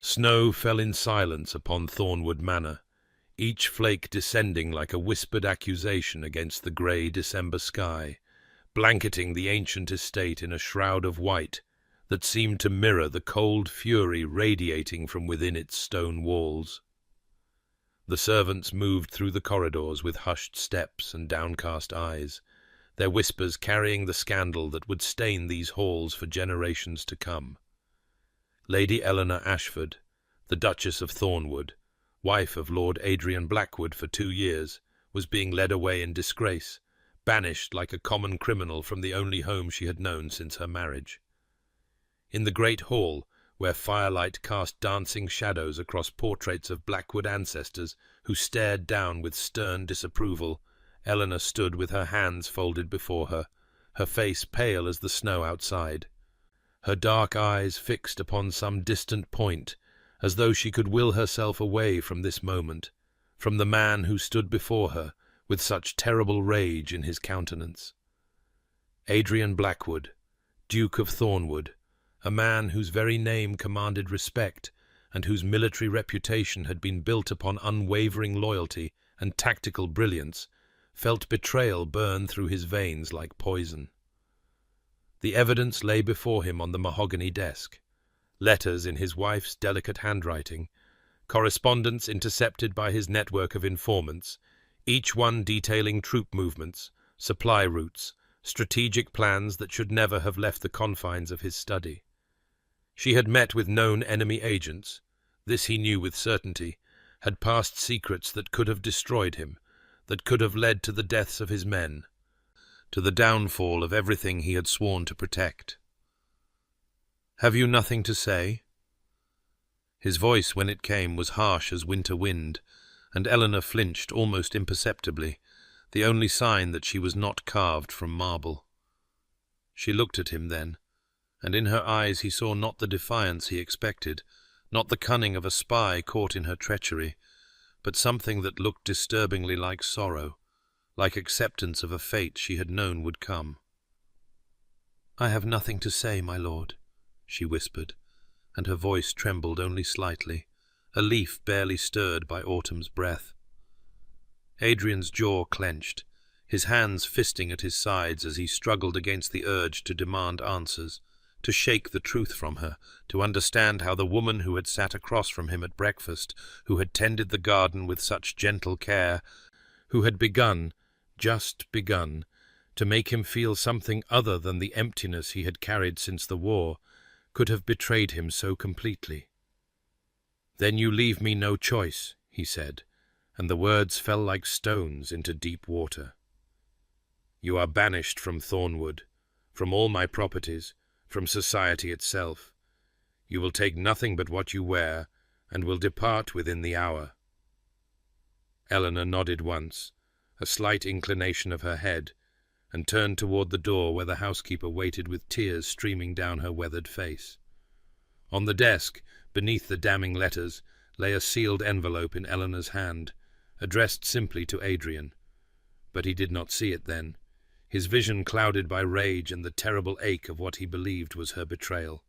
Snow fell in silence upon Thornwood Manor, each flake descending like a whispered accusation against the grey December sky, blanketing the ancient estate in a shroud of white that seemed to mirror the cold fury radiating from within its stone walls. The servants moved through the corridors with hushed steps and downcast eyes, their whispers carrying the scandal that would stain these halls for generations to come. Lady Eleanor Ashford, the Duchess of Thornwood, wife of Lord Adrian Blackwood for 2 years, was being led away in disgrace, banished like a common criminal from the only home she had known since her marriage. In the great hall, where firelight cast dancing shadows across portraits of Blackwood ancestors who stared down with stern disapproval, Eleanor stood with her hands folded before her face pale as the snow outside, her dark eyes fixed upon some distant point, as though she could will herself away from this moment, from the man who stood before her with such terrible rage in his countenance. Adrian Blackwood, Duke of Thornwood, a man whose very name commanded respect, and whose military reputation had been built upon unwavering loyalty and tactical brilliance, felt betrayal burn through his veins like poison. The evidence lay before him on the mahogany desk, letters in his wife's delicate handwriting, correspondence intercepted by his network of informants, each one detailing troop movements, supply routes, strategic plans that should never have left the confines of his study. She had met with known enemy agents, this he knew with certainty, had passed secrets that could have destroyed him, that could have led to the deaths of his men, to the downfall of everything he had sworn to protect. "Have you nothing to say?" His voice, when it came, was harsh as winter wind, and Eleanor flinched almost imperceptibly, the only sign that she was not carved from marble. She looked at him then, and in her eyes he saw not the defiance he expected, not the cunning of a spy caught in her treachery, but something that looked disturbingly like sorrow, like acceptance of a fate she had known would come. "I have nothing to say, my lord," she whispered, and her voice trembled only slightly, a leaf barely stirred by autumn's breath. Adrian's jaw clenched, his hands fisting at his sides as he struggled against the urge to demand answers, to shake the truth from her, to understand how the woman who had sat across from him at breakfast, who had tended the garden with such gentle care, who had just begun, to make him feel something other than the emptiness he had carried since the war, could have betrayed him so completely. "Then you leave me no choice," he said, and the words fell like stones into deep water. "You are banished from Thornwood, from all my properties, from society itself. You will take nothing but what you wear, and will depart within the hour." Eleanor nodded once, a slight inclination of her head, and turned toward the door where the housekeeper waited with tears streaming down her weathered face. On the desk, beneath the damning letters, lay a sealed envelope in Eleanor's hand, addressed simply to Adrian. But he did not see it then, his vision clouded by rage and the terrible ache of what he believed was her betrayal.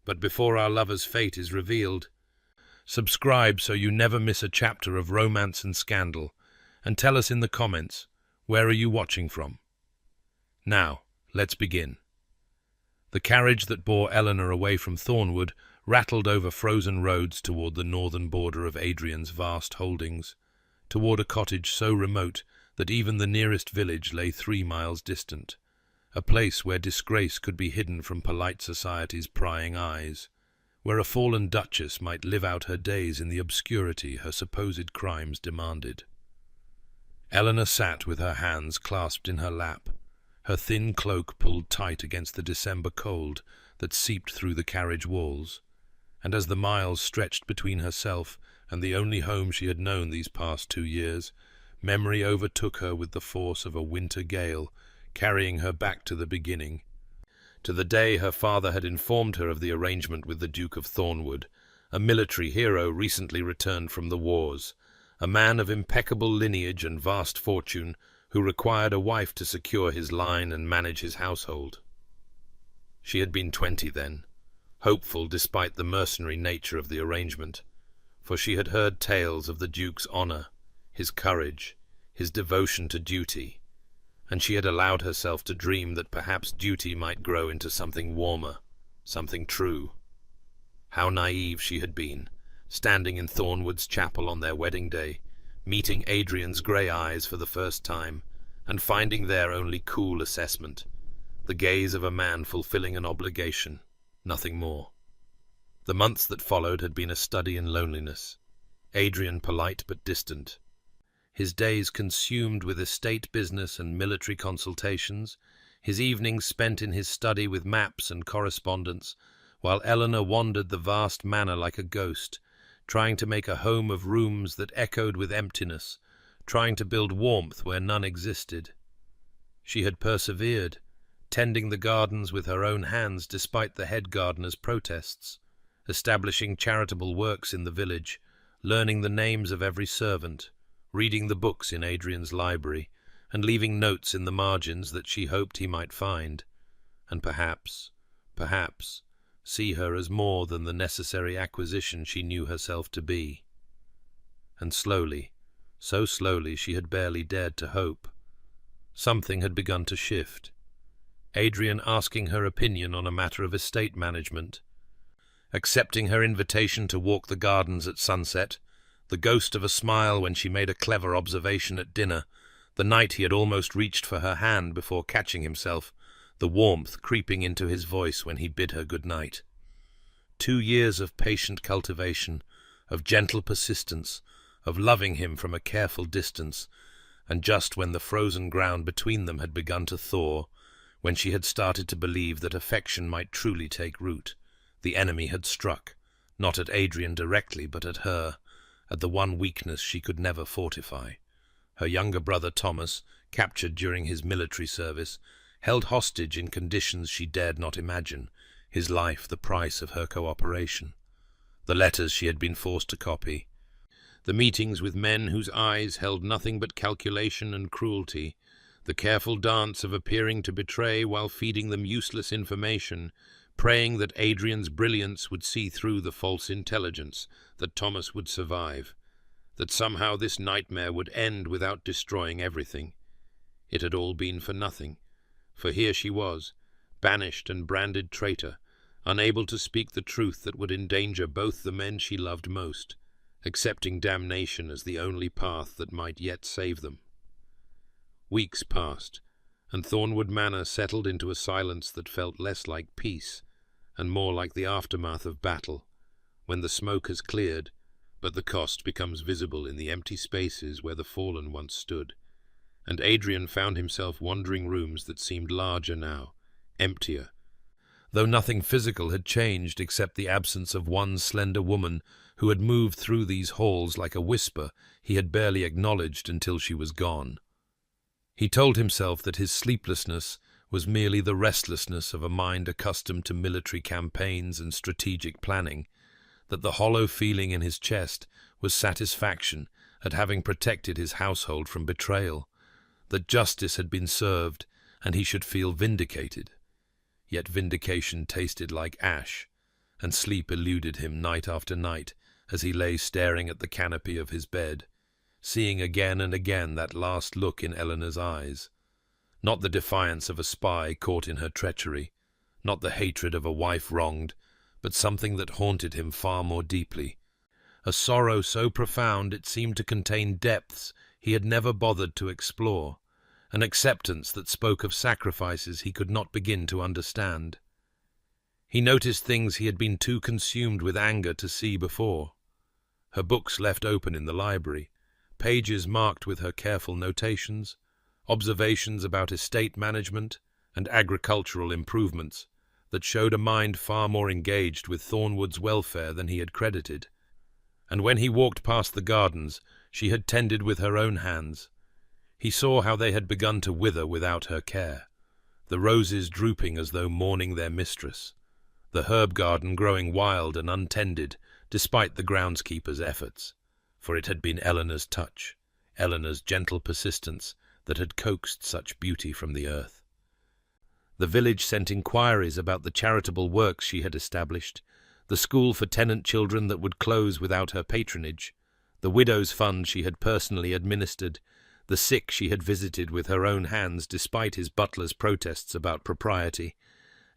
"But before our lover's fate is revealed, subscribe so you never miss a chapter of romance and scandal, and tell us in the comments, where are you watching from? Now, let's begin." The carriage that bore Eleanor away from Thornwood rattled over frozen roads toward the northern border of Adrian's vast holdings, toward a cottage so remote that even the nearest village lay 3 miles distant, a place where disgrace could be hidden from polite society's prying eyes, where a fallen duchess might live out her days in the obscurity her supposed crimes demanded. Eleanor sat with her hands clasped in her lap, her thin cloak pulled tight against the December cold that seeped through the carriage walls, and as the miles stretched between herself and the only home she had known these past 2 years, memory overtook her with the force of a winter gale, carrying her back to the beginning, to the day her father had informed her of the arrangement with the Duke of Thornwood, a military hero recently returned from the wars, a man of impeccable lineage and vast fortune, who required a wife to secure his line and manage his household. She had been 20 then, hopeful despite the mercenary nature of the arrangement, for she had heard tales of the Duke's honour, his courage, his devotion to duty, and she had allowed herself to dream that perhaps duty might grow into something warmer, something true. How naive she had been, standing in Thornwood's chapel on their wedding day, meeting Adrian's grey eyes for the first time, and finding there only cool assessment, the gaze of a man fulfilling an obligation, nothing more. The months that followed had been a study in loneliness, Adrian polite but distant, his days consumed with estate business and military consultations, his evenings spent in his study with maps and correspondence, while Eleanor wandered the vast manor like a ghost, trying to make a home of rooms that echoed with emptiness, trying to build warmth where none existed. She had persevered, tending the gardens with her own hands despite the head gardener's protests, establishing charitable works in the village, learning the names of every servant, reading the books in Adrian's library, and leaving notes in the margins that she hoped he might find, and perhaps, see her as more than the necessary acquisition she knew herself to be. And slowly, so slowly she had barely dared to hope, something had begun to shift. Adrian asking her opinion on a matter of estate management, accepting her invitation to walk the gardens at sunset, the ghost of a smile when she made a clever observation at dinner, the night he had almost reached for her hand before catching himself, the warmth creeping into his voice when he bid her good night. 2 years of patient cultivation, of gentle persistence, of loving him from a careful distance, and just when the frozen ground between them had begun to thaw, when she had started to believe that affection might truly take root, the enemy had struck, not at Adrian directly, but at her, at the one weakness she could never fortify. Her younger brother Thomas, captured during his military service, held hostage in conditions she dared not imagine, his life the price of her cooperation. The letters she had been forced to copy, the meetings with men whose eyes held nothing but calculation and cruelty, the careful dance of appearing to betray while feeding them useless information, praying that Adrian's brilliance would see through the false intelligence, that Thomas would survive, that somehow this nightmare would end without destroying everything. It had all been for nothing, for here she was, banished and branded traitor, unable to speak the truth that would endanger both the men she loved most, accepting damnation as the only path that might yet save them. Weeks passed, and Thornwood Manor settled into a silence that felt less like peace, and more like the aftermath of battle, when the smoke has cleared, but the cost becomes visible in the empty spaces where the fallen once stood, and Adrian found himself wandering rooms that seemed larger now, emptier, though nothing physical had changed except the absence of one slender woman who had moved through these halls like a whisper he had barely acknowledged until she was gone. He told himself that his sleeplessness was merely the restlessness of a mind accustomed to military campaigns and strategic planning, that the hollow feeling in his chest was satisfaction at having protected his household from betrayal, that justice had been served and he should feel vindicated. Yet vindication tasted like ash, and sleep eluded him night after night as he lay staring at the canopy of his bed, seeing again and again that last look in Eleanor's eyes. Not the defiance of a spy caught in her treachery, not the hatred of a wife wronged, but something that haunted him far more deeply, a sorrow so profound it seemed to contain depths he had never bothered to explore, an acceptance that spoke of sacrifices he could not begin to understand. He noticed things he had been too consumed with anger to see before. Her books left open in the library, pages marked with her careful notations, observations about estate management and agricultural improvements that showed a mind far more engaged with Thornwood's welfare than he had credited. And when he walked past the gardens she had tended with her own hands, he saw how they had begun to wither without her care, the roses drooping as though mourning their mistress, the herb garden growing wild and untended despite the groundskeeper's efforts, for it had been Eleanor's touch, Eleanor's gentle persistence, that had coaxed such beauty from the earth. The village sent inquiries about the charitable works she had established, the school for tenant children that would close without her patronage, the widow's fund she had personally administered, the sick she had visited with her own hands despite his butler's protests about propriety,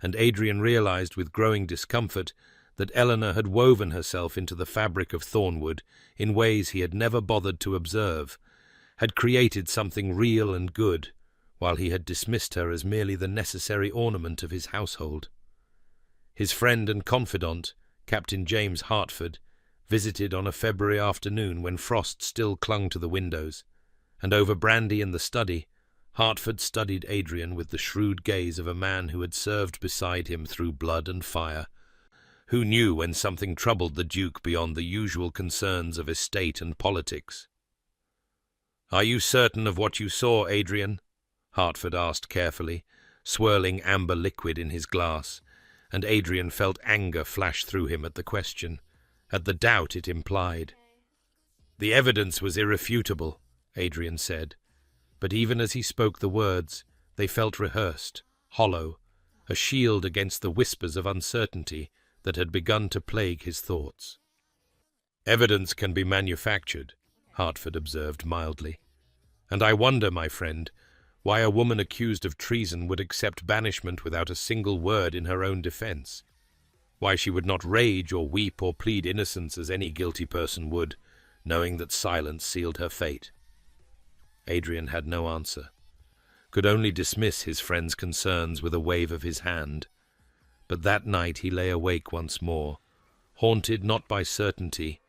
and Adrian realized with growing discomfort that Eleanor had woven herself into the fabric of Thornwood in ways he had never bothered to observe, had created something real and good, while he had dismissed her as merely the necessary ornament of his household. His friend and confidant, Captain James Hartford, visited on a February afternoon when frost still clung to the windows, and over brandy in the study, Hartford studied Adrian with the shrewd gaze of a man who had served beside him through blood and fire, who knew when something troubled the Duke beyond the usual concerns of estate and politics. "Are you certain of what you saw, Adrian?" Hartford asked carefully, swirling amber liquid in his glass, and Adrian felt anger flash through him at the question, at the doubt it implied. "The evidence was irrefutable," Adrian said, but even as he spoke the words, they felt rehearsed, hollow, a shield against the whispers of uncertainty that had begun to plague his thoughts. "Evidence can be manufactured," Hartford observed mildly, "and I wonder, my friend, why a woman accused of treason would accept banishment without a single word in her own defense, why she would not rage or weep or plead innocence as any guilty person would, knowing that silence sealed her fate." Adrian had no answer, could only dismiss his friend's concerns with a wave of his hand. But that night he lay awake once more, haunted not by certainty,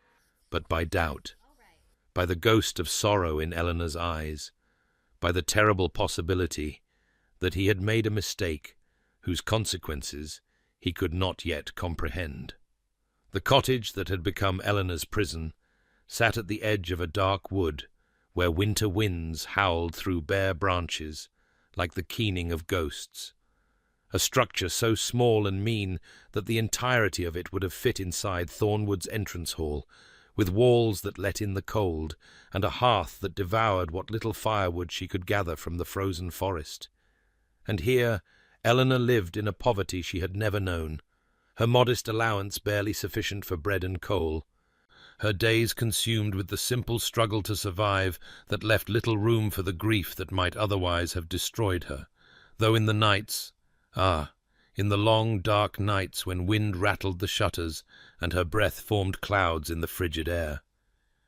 but by doubt, by the ghost of sorrow in Eleanor's eyes, by the terrible possibility that he had made a mistake whose consequences he could not yet comprehend. The cottage that had become Eleanor's prison sat at the edge of a dark wood where winter winds howled through bare branches like the keening of ghosts, a structure so small and mean that the entirety of it would have fit inside Thornwood's entrance hall, with walls that let in the cold, and a hearth that devoured what little firewood she could gather from the frozen forest. And here Eleanor lived in a poverty she had never known, her modest allowance barely sufficient for bread and coal, her days consumed with the simple struggle to survive that left little room for the grief that might otherwise have destroyed her, though in the nights, in the long dark nights when wind rattled the shutters and her breath formed clouds in the frigid air,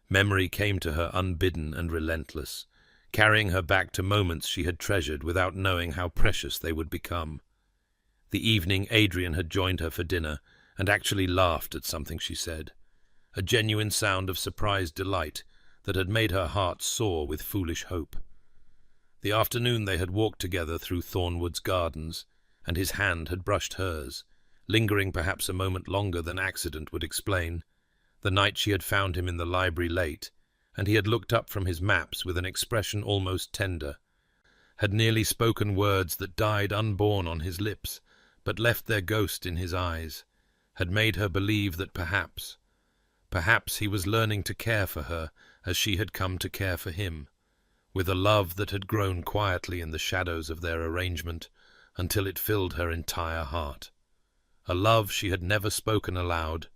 memory came to her unbidden and relentless, carrying her back to moments she had treasured without knowing how precious they would become. The evening Adrian had joined her for dinner and actually laughed at something she said, a genuine sound of surprised delight that had made her heart soar with foolish hope. The afternoon they had walked together through Thornwood's gardens, and his hand had brushed hers, lingering perhaps a moment longer than accident would explain, the night she had found him in the library late, and he had looked up from his maps with an expression almost tender, had nearly spoken words that died unborn on his lips, but left their ghost in his eyes, had made her believe that perhaps he was learning to care for her as she had come to care for him, with a love that had grown quietly in the shadows of their arrangement until it filled her entire heart, a love she had never spoken aloud,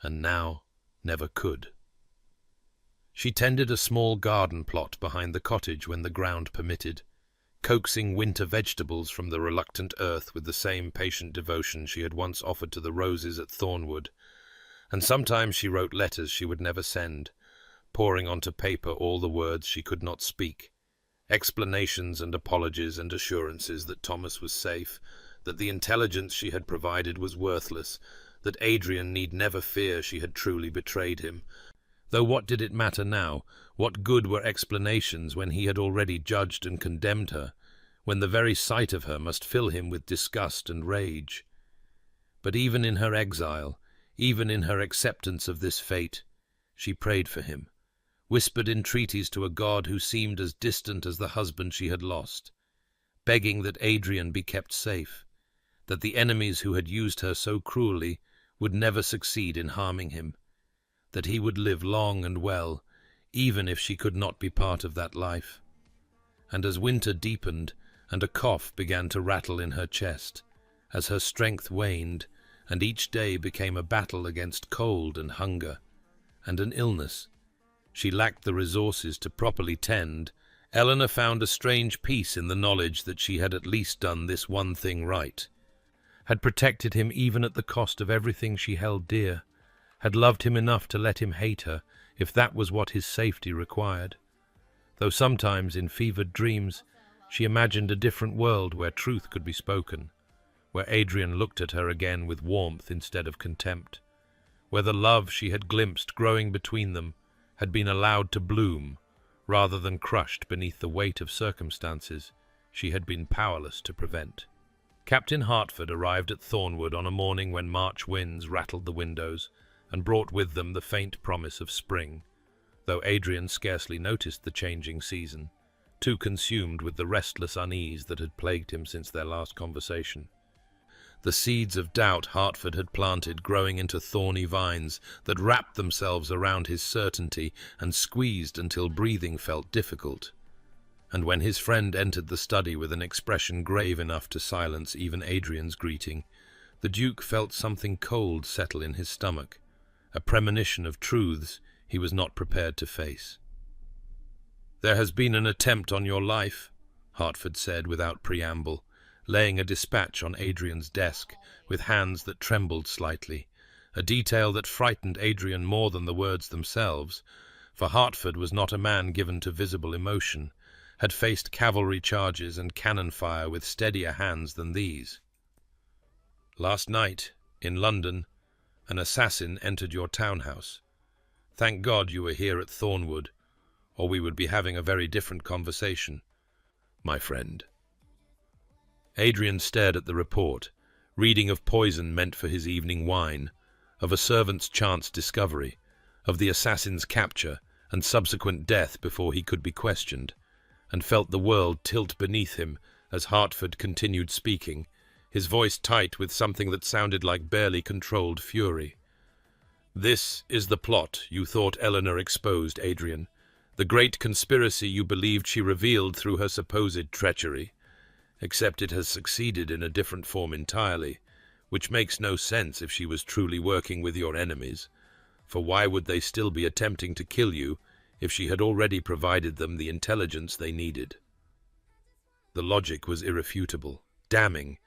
and now never could. She tended a small garden plot behind the cottage when the ground permitted, coaxing winter vegetables from the reluctant earth with the same patient devotion she had once offered to the roses at Thornwood, and sometimes she wrote letters she would never send, pouring onto paper all the words she could not speak, explanations and apologies and assurances that Thomas was safe, that the intelligence she had provided was worthless, that Adrian need never fear she had truly betrayed him. Though what did it matter now? What good were explanations when he had already judged and condemned her, when the very sight of her must fill him with disgust and rage? But even in her exile, even in her acceptance of this fate, she prayed for him, whispered entreaties to a God who seemed as distant as the husband she had lost, begging that Adrian be kept safe, that the enemies who had used her so cruelly would never succeed in harming him, that he would live long and well, even if she could not be part of that life. And as winter deepened, and a cough began to rattle in her chest, as her strength waned, and each day became a battle against cold and hunger, and an illness. She lacked the resources to properly tend. Eleanor found a strange peace in the knowledge that she had at least done this one thing right, had protected him even at the cost of everything she held dear, had loved him enough to let him hate her if that was what his safety required. Though sometimes, in fevered dreams, she imagined a different world where truth could be spoken, where Adrian looked at her again with warmth instead of contempt, where the love she had glimpsed growing between them had been allowed to bloom rather than crushed beneath the weight of circumstances she had been powerless to prevent. Captain Hertford arrived at Thornwood on a morning when March winds rattled the windows and brought with them the faint promise of spring, though Adrian scarcely noticed the changing season, too consumed with the restless unease that had plagued him since their last conversation. The seeds of doubt Hertford had planted growing into thorny vines that wrapped themselves around his certainty and squeezed until breathing felt difficult. And when his friend entered the study with an expression grave enough to silence even Adrian's greeting, the Duke felt something cold settle in his stomach, a premonition of truths he was not prepared to face. "There has been an attempt on your life," Hertford said without preamble, laying a dispatch on Adrian's desk with hands that trembled slightly, a detail that frightened Adrian more than the words themselves, for Hertford was not a man given to visible emotion, had faced cavalry charges and cannon fire with steadier hands than these. "Last night, in London, an assassin entered your townhouse. Thank God you were here at Thornwood, or we would be having a very different conversation, my friend." Adrian stared at the report, reading of poison meant for his evening wine, of a servant's chance discovery, of the assassin's capture and subsequent death before he could be questioned, and felt the world tilt beneath him as Hertford continued speaking, his voice tight with something that sounded like barely controlled fury. "This is the plot you thought Eleanor exposed, Adrian, the great conspiracy you believed she revealed through her supposed treachery. Except it has succeeded in a different form entirely, which makes no sense if she was truly working with your enemies, for why would they still be attempting to kill you if she had already provided them the intelligence they needed?" The logic was irrefutable, damning,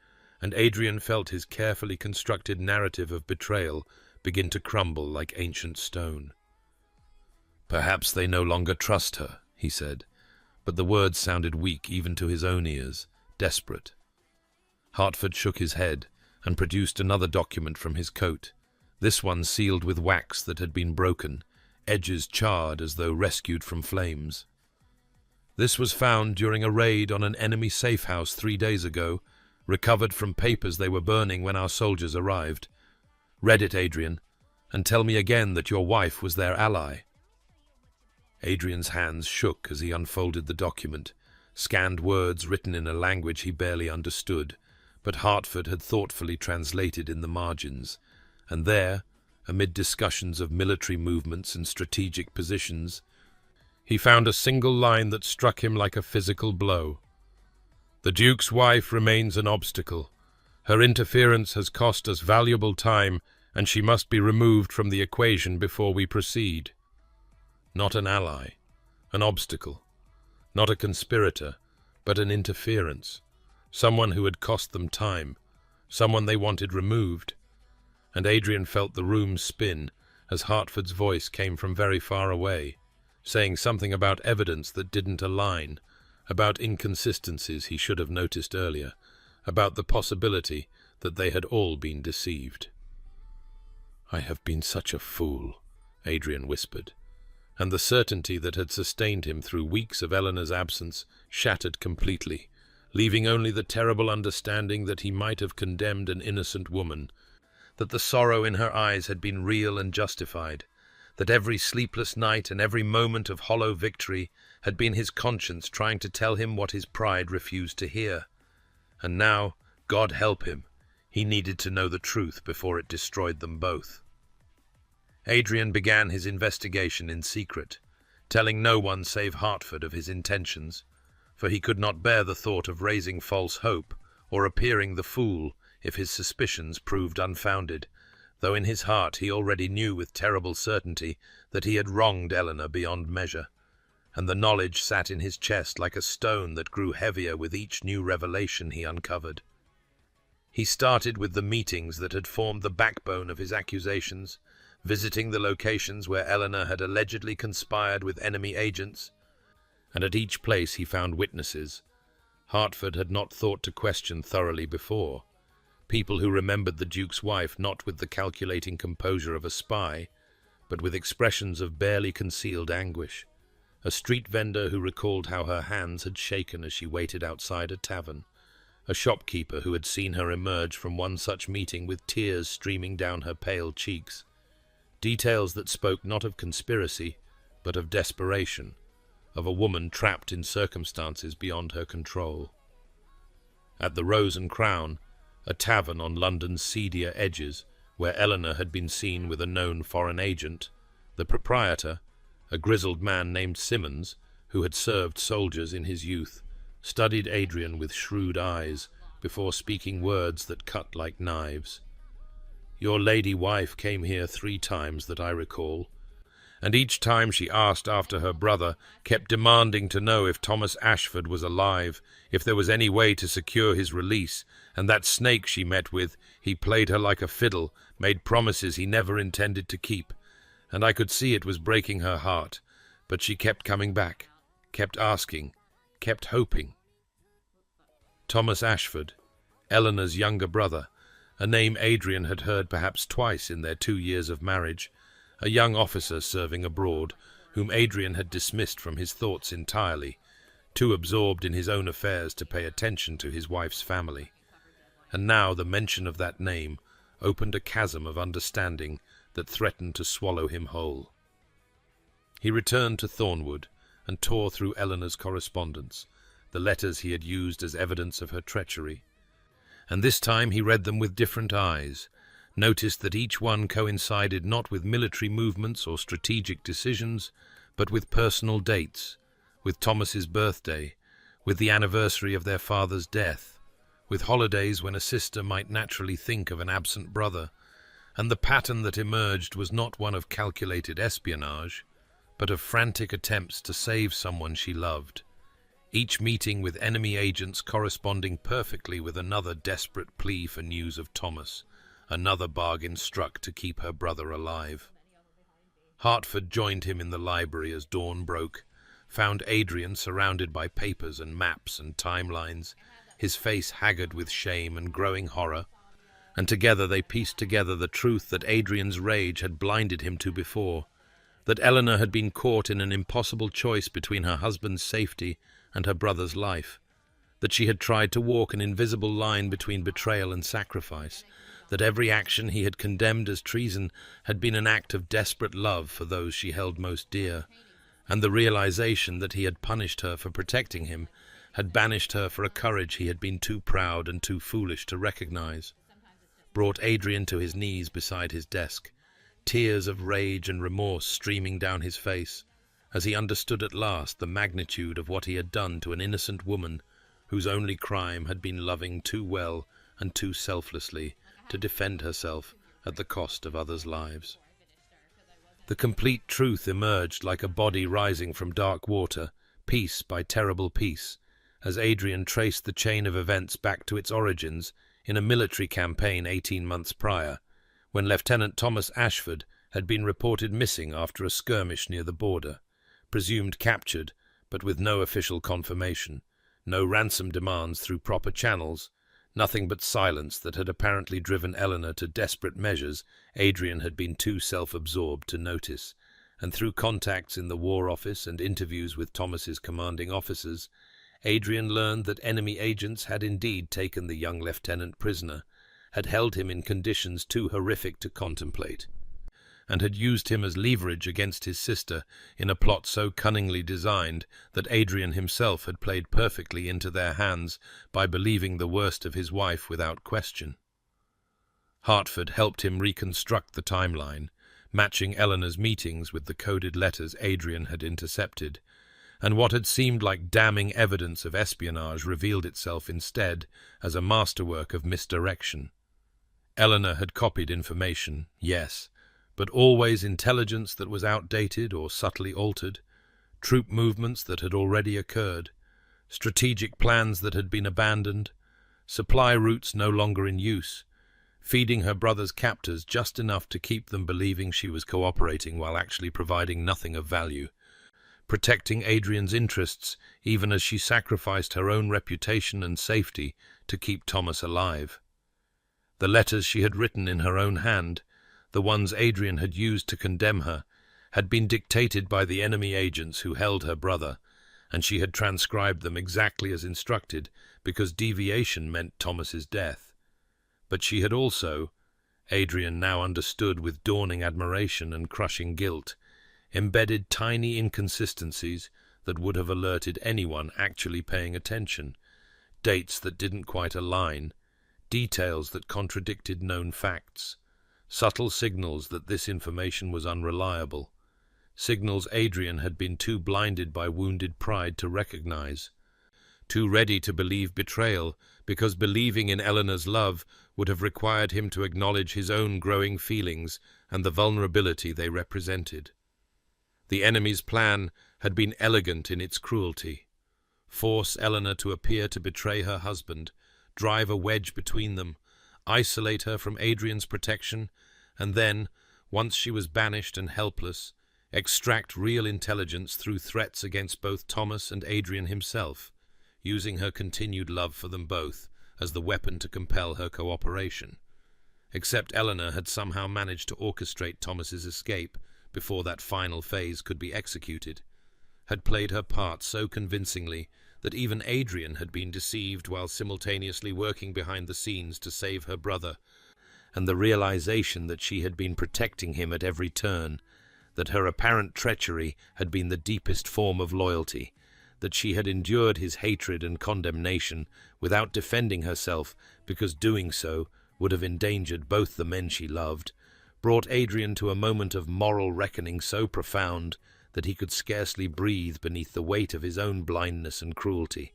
and Adrian felt his carefully constructed narrative of betrayal begin to crumble like ancient stone. "Perhaps they no longer trust her," he said, but the words sounded weak even to his own ears. Desperate. Hertford shook his head and produced another document from his coat, this one sealed with wax that had been broken, edges charred as though rescued from flames. "This was found during a raid on an enemy safe house 3 days ago, recovered from papers they were burning when our soldiers arrived. Read it, Adrian, and tell me again that your wife was their ally." Adrian's hands shook as he unfolded the document, scanned words written in a language he barely understood, but Hertford had thoughtfully translated in the margins, and there, amid discussions of military movements and strategic positions, he found a single line that struck him like a physical blow. "The Duke's wife remains an obstacle. Her interference has cost us valuable time, and she must be removed from the equation before we proceed." Not an ally, an obstacle. Not a conspirator, but an interference, someone who had cost them time, someone they wanted removed. And Adrian felt the room spin as Hertford's voice came from very far away, saying something about evidence that didn't align, about inconsistencies he should have noticed earlier, about the possibility that they had all been deceived. "I have been such a fool," Adrian whispered, and the certainty that had sustained him through weeks of Eleanor's absence shattered completely, leaving only the terrible understanding that he might have condemned an innocent woman, that the sorrow in her eyes had been real and justified, that every sleepless night and every moment of hollow victory had been his conscience trying to tell him what his pride refused to hear. And now, God help him, he needed to know the truth before it destroyed them both. Adrian began his investigation in secret, telling no one save Hertford of his intentions, for he could not bear the thought of raising false hope or appearing the fool if his suspicions proved unfounded, though in his heart he already knew with terrible certainty that he had wronged Eleanor beyond measure, and the knowledge sat in his chest like a stone that grew heavier with each new revelation he uncovered. He started with the meetings that had formed the backbone of his accusations, visiting the locations where Eleanor had allegedly conspired with enemy agents, and at each place he found witnesses Hertford had not thought to question thoroughly before, people who remembered the Duke's wife not with the calculating composure of a spy, but with expressions of barely concealed anguish, a street vendor who recalled how her hands had shaken as she waited outside a tavern, a shopkeeper who had seen her emerge from one such meeting with tears streaming down her pale cheeks, details that spoke not of conspiracy, but of desperation, of a woman trapped in circumstances beyond her control. At the Rose and Crown, a tavern on London's seedier edges, where Eleanor had been seen with a known foreign agent, the proprietor, a grizzled man named Simmons, who had served soldiers in his youth, studied Adrian with shrewd eyes before speaking words that cut like knives. "Your lady wife came here 3 times that I recall, and each time she asked after her brother, kept demanding to know if Thomas Ashford was alive, if there was any way to secure his release, and that snake she met with, he played her like a fiddle, made promises he never intended to keep, and I could see it was breaking her heart, but she kept coming back, kept asking, kept hoping." Thomas Ashford, Eleanor's younger brother, a name Adrian had heard perhaps twice in their 2 years of marriage, a young officer serving abroad, whom Adrian had dismissed from his thoughts entirely, too absorbed in his own affairs to pay attention to his wife's family. And now the mention of that name opened a chasm of understanding that threatened to swallow him whole. He returned to Thornwood and tore through Eleanor's correspondence, the letters he had used as evidence of her treachery. And this time he read them with different eyes, noticed that each one coincided not with military movements or strategic decisions, but with personal dates, with Thomas's birthday, with the anniversary of their father's death, with holidays when a sister might naturally think of an absent brother, and the pattern that emerged was not one of calculated espionage, but of frantic attempts to save someone she loved, each meeting with enemy agents corresponding perfectly with another desperate plea for news of Thomas, another bargain struck to keep her brother alive. Hertford joined him in the library as dawn broke, found Adrian surrounded by papers and maps and timelines, his face haggard with shame and growing horror, and together they pieced together the truth that Adrian's rage had blinded him to before, that Eleanor had been caught in an impossible choice between her husband's safety and her brother's life, that she had tried to walk an invisible line between betrayal and sacrifice, that every action he had condemned as treason had been an act of desperate love for those she held most dear, and the realization that he had punished her for protecting him had banished her for a courage he had been too proud and too foolish to recognize, brought Adrian to his knees beside his desk, tears of rage and remorse streaming down his face, as he understood at last the magnitude of what he had done to an innocent woman whose only crime had been loving too well and too selflessly to defend herself at the cost of others' lives. The complete truth emerged like a body rising from dark water, piece by terrible piece, as Adrian traced the chain of events back to its origins in a military campaign 18 months prior, when Lieutenant Thomas Ashford had been reported missing after a skirmish near the border, presumed captured, but with no official confirmation, no ransom demands through proper channels, nothing but silence that had apparently driven Eleanor to desperate measures Adrian had been too self-absorbed to notice, and through contacts in the War Office and interviews with Thomas's commanding officers, Adrian learned that enemy agents had indeed taken the young lieutenant prisoner, had held him in conditions too horrific to contemplate, and had used him as leverage against his sister in a plot so cunningly designed that Adrian himself had played perfectly into their hands by believing the worst of his wife without question. Hertford helped him reconstruct the timeline, matching Eleanor's meetings with the coded letters Adrian had intercepted, and what had seemed like damning evidence of espionage revealed itself instead as a masterwork of misdirection. Eleanor had copied information, yes, but always intelligence that was outdated or subtly altered, troop movements that had already occurred, strategic plans that had been abandoned, supply routes no longer in use, feeding her brother's captors just enough to keep them believing she was cooperating while actually providing nothing of value, protecting Adrian's interests even as she sacrificed her own reputation and safety to keep Thomas alive. The letters she had written in her own hand, the ones Adrian had used to condemn her, had been dictated by the enemy agents who held her brother, and she had transcribed them exactly as instructed because deviation meant Thomas's death. But she had also, Adrian now understood with dawning admiration and crushing guilt, embedded tiny inconsistencies that would have alerted anyone actually paying attention, dates that didn't quite align, details that contradicted known facts, subtle signals that this information was unreliable, signals Adrian had been too blinded by wounded pride to recognize, too ready to believe betrayal because believing in Eleanor's love would have required him to acknowledge his own growing feelings and the vulnerability they represented. The enemy's plan had been elegant in its cruelty. Force Eleanor to appear to betray her husband, drive a wedge between them, isolate her from Adrian's protection, and then, once she was banished and helpless, extract real intelligence through threats against both Thomas and Adrian himself, using her continued love for them both as the weapon to compel her cooperation. Except Eleanor had somehow managed to orchestrate Thomas's escape before that final phase could be executed, had played her part so convincingly that even Adrian had been deceived while simultaneously working behind the scenes to save her brother, and the realization that she had been protecting him at every turn, that her apparent treachery had been the deepest form of loyalty, that she had endured his hatred and condemnation without defending herself because doing so would have endangered both the men she loved, brought Adrian to a moment of moral reckoning so profound that he could scarcely breathe beneath the weight of his own blindness and cruelty,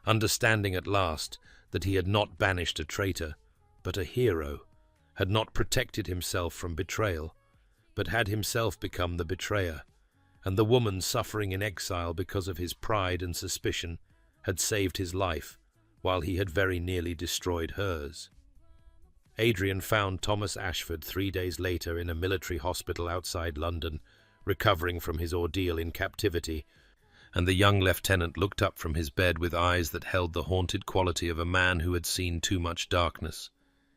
understanding at last that he had not banished a traitor, but a hero, had not protected himself from betrayal, but had himself become the betrayer, and the woman suffering in exile because of his pride and suspicion had saved his life, while he had very nearly destroyed hers. Adrian found Thomas Ashford 3 days later in a military hospital outside London, recovering from his ordeal in captivity, and the young lieutenant looked up from his bed with eyes that held the haunted quality of a man who had seen too much darkness,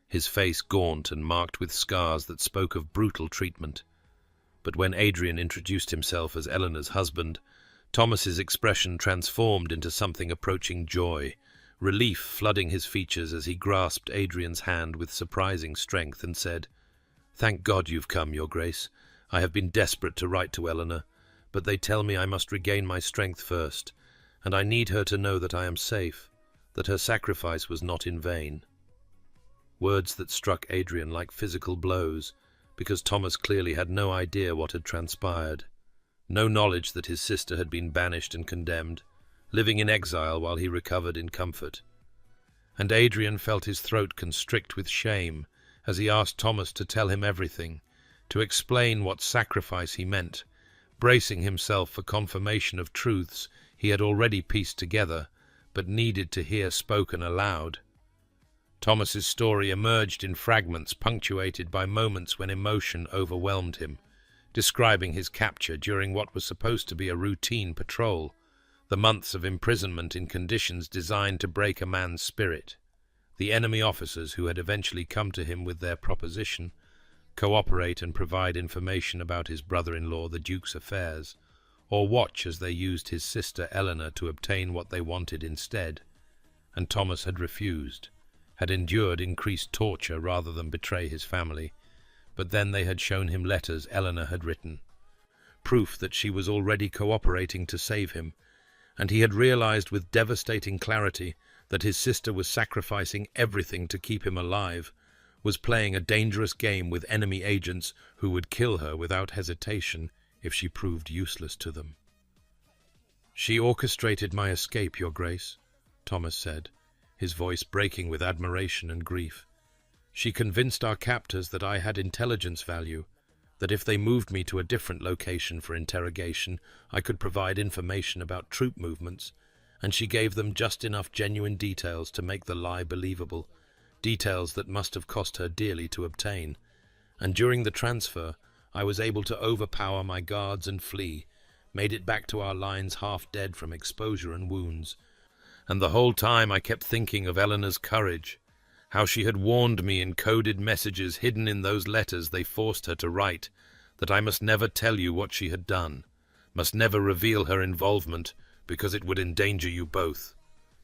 his face gaunt and marked with scars that spoke of brutal treatment. But when Adrian introduced himself as Eleanor's husband, Thomas's expression transformed into something approaching joy, relief flooding his features as he grasped Adrian's hand with surprising strength and said, "Thank God you've come, Your Grace. I have been desperate to write to Eleanor, but they tell me I must regain my strength first, and I need her to know that I am safe, that her sacrifice was not in vain." Words that struck Adrian like physical blows, because Thomas clearly had no idea what had transpired, no knowledge that his sister had been banished and condemned, living in exile while he recovered in comfort. And Adrian felt his throat constrict with shame as he asked Thomas to tell him everything, to explain what sacrifice he meant, bracing himself for confirmation of truths he had already pieced together, but needed to hear spoken aloud. Thomas's story emerged in fragments punctuated by moments when emotion overwhelmed him, describing his capture during what was supposed to be a routine patrol, the months of imprisonment in conditions designed to break a man's spirit, the enemy officers who had eventually come to him with their proposition, cooperate and provide information about his brother-in-law the Duke's affairs, or watch as they used his sister Eleanor to obtain what they wanted instead. And Thomas had refused, had endured increased torture rather than betray his family, but then they had shown him letters Eleanor had written, proof that she was already cooperating to save him, and he had realized with devastating clarity that his sister was sacrificing everything to keep him alive, was playing a dangerous game with enemy agents who would kill her without hesitation if she proved useless to them. "She orchestrated my escape, Your Grace," Thomas said, his voice breaking with admiration and grief. "She convinced our captors that I had intelligence value, that if they moved me to a different location for interrogation, I could provide information about troop movements, and she gave them just enough genuine details to make the lie believable, details that must have cost her dearly to obtain. And during the transfer, I was able to overpower my guards and flee, made it back to our lines half dead from exposure and wounds. And the whole time I kept thinking of Eleanor's courage, how she had warned me in coded messages hidden in those letters they forced her to write, that I must never tell you what she had done, must never reveal her involvement, because it would endanger you both,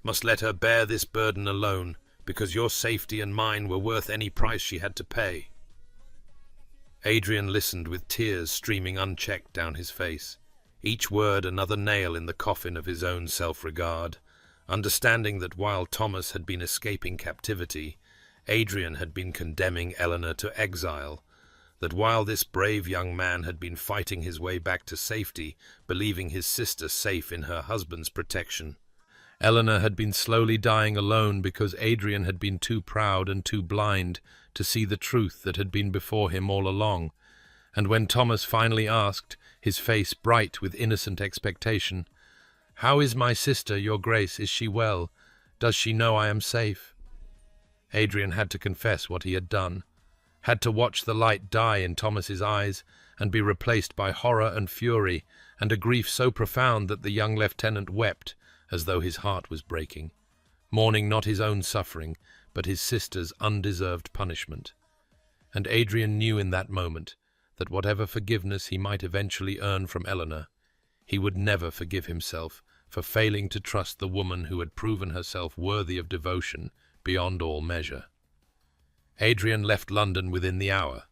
must let her bear this burden alone, because your safety and mine were worth any price she had to pay." Adrian listened with tears streaming unchecked down his face, each word another nail in the coffin of his own self-regard, understanding that while Thomas had been escaping captivity, Adrian had been condemning Eleanor to exile, that while this brave young man had been fighting his way back to safety, believing his sister safe in her husband's protection, Eleanor had been slowly dying alone because Adrian had been too proud and too blind to see the truth that had been before him all along. And when Thomas finally asked, his face bright with innocent expectation, "How is my sister, Your Grace? Is she well? Does she know I am safe?" Adrian had to confess what he had done, had to watch the light die in Thomas's eyes and be replaced by horror and fury, and a grief so profound that the young lieutenant wept as though his heart was breaking, mourning not his own suffering, but his sister's undeserved punishment. And Adrian knew in that moment that whatever forgiveness he might eventually earn from Eleanor, he would never forgive himself for failing to trust the woman who had proven herself worthy of devotion beyond all measure. Adrian left London within the hour,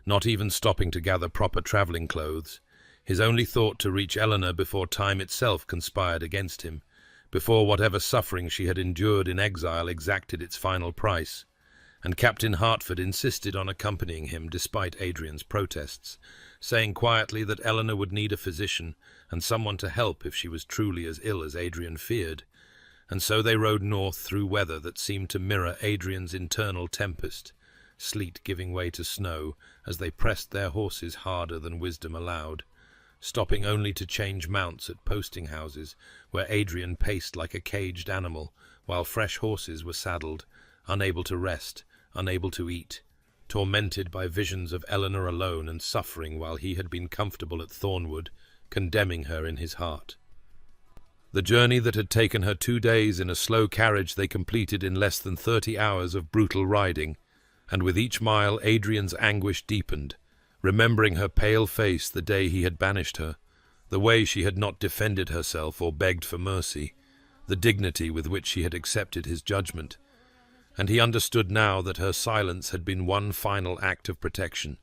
not even stopping to gather proper travelling clothes, his only thought to reach Eleanor before time itself conspired against him, before whatever suffering she had endured in exile exacted its final price, and Captain Hertford insisted on accompanying him despite Adrian's protests, saying quietly that Eleanor would need a physician and someone to help if she was truly as ill as Adrian feared, and so they rode north through weather that seemed to mirror Adrian's internal tempest, sleet giving way to snow as they pressed their horses harder than wisdom allowed, stopping only to change mounts at posting houses where Adrian paced like a caged animal while fresh horses were saddled, unable to rest, unable to eat, tormented by visions of Eleanor alone and suffering while he had been comfortable at Thornwood, condemning her in his heart. The journey that had taken her 2 days in a slow carriage they completed in less than 30 hours of brutal riding, and with each mile Adrian's anguish deepened, remembering her pale face the day he had banished her, the way she had not defended herself or begged for mercy, the dignity with which she had accepted his judgment. And he understood now that her silence had been one final act of protection,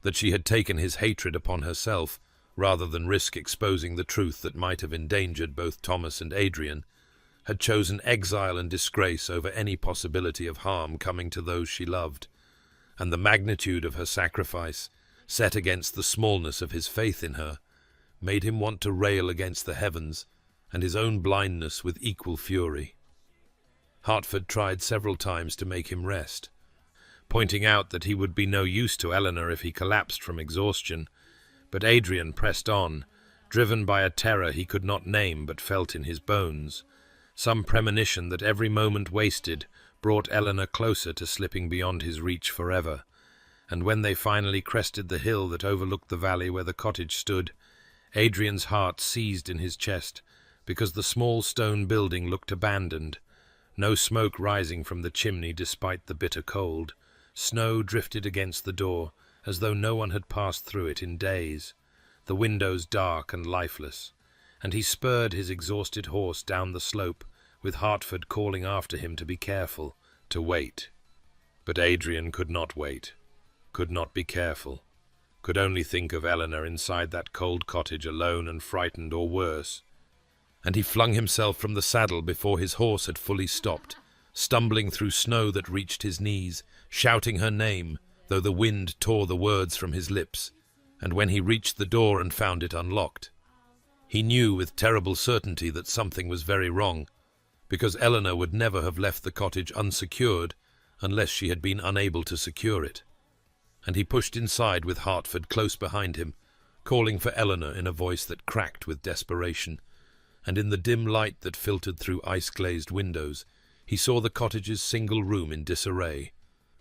that she had taken his hatred upon herself, rather than risk exposing the truth that might have endangered both Thomas and Adrian, had chosen exile and disgrace over any possibility of harm coming to those she loved, and the magnitude of her sacrifice, set against the smallness of his faith in her, made him want to rail against the heavens and his own blindness with equal fury. Hertford tried several times to make him rest, pointing out that he would be no use to Eleanor if he collapsed from exhaustion, but Adrian pressed on, driven by a terror he could not name but felt in his bones, some premonition that every moment wasted brought Eleanor closer to slipping beyond his reach forever. And when they finally crested the hill that overlooked the valley where the cottage stood, Adrian's heart seized in his chest, because the small stone building looked abandoned, no smoke rising from the chimney despite the bitter cold. Snow drifted against the door, as though no one had passed through it in days, the windows dark and lifeless, and he spurred his exhausted horse down the slope, with Hertford calling after him to be careful, to wait. But Adrian could not wait, could not be careful, could only think of Eleanor inside that cold cottage alone and frightened or worse, and he flung himself from the saddle before his horse had fully stopped, stumbling through snow that reached his knees, shouting her name, though the wind tore the words from his lips, and when he reached the door and found it unlocked, He knew with terrible certainty that something was very wrong, because Eleanor would never have left the cottage unsecured unless she had been unable to secure it. And he pushed inside with Hertford close behind him, calling for Eleanor in a voice that cracked with desperation. And in the dim light that filtered through ice-glazed windows, he saw the cottage's single room in disarray,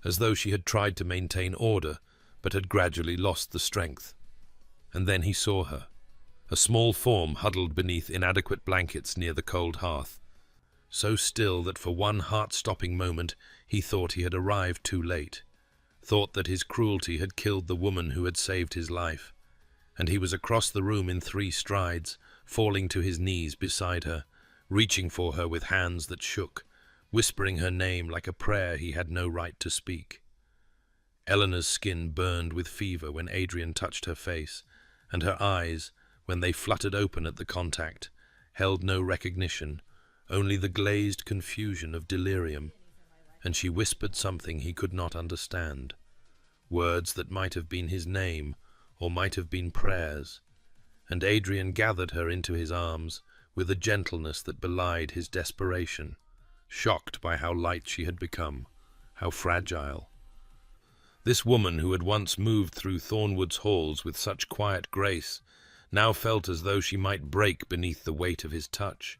as though she had tried to maintain order, but had gradually lost the strength. And then he saw her, a small form huddled beneath inadequate blankets near the cold hearth, so still that for one heart-stopping moment he thought he had arrived too late, thought that his cruelty had killed the woman who had saved his life, and he was across the room in 3 strides, falling to his knees beside her, reaching for her with hands that shook, whispering her name like a prayer he had no right to speak. Eleanor's skin burned with fever when Adrian touched her face, and her eyes, when they fluttered open at the contact, held no recognition, only the glazed confusion of delirium, and she whispered something he could not understand, words that might have been his name or might have been prayers, and Adrian gathered her into his arms with a gentleness that belied his desperation, shocked by how light she had become, how fragile. This woman who had once moved through Thornwood's halls with such quiet grace now felt as though she might break beneath the weight of his touch,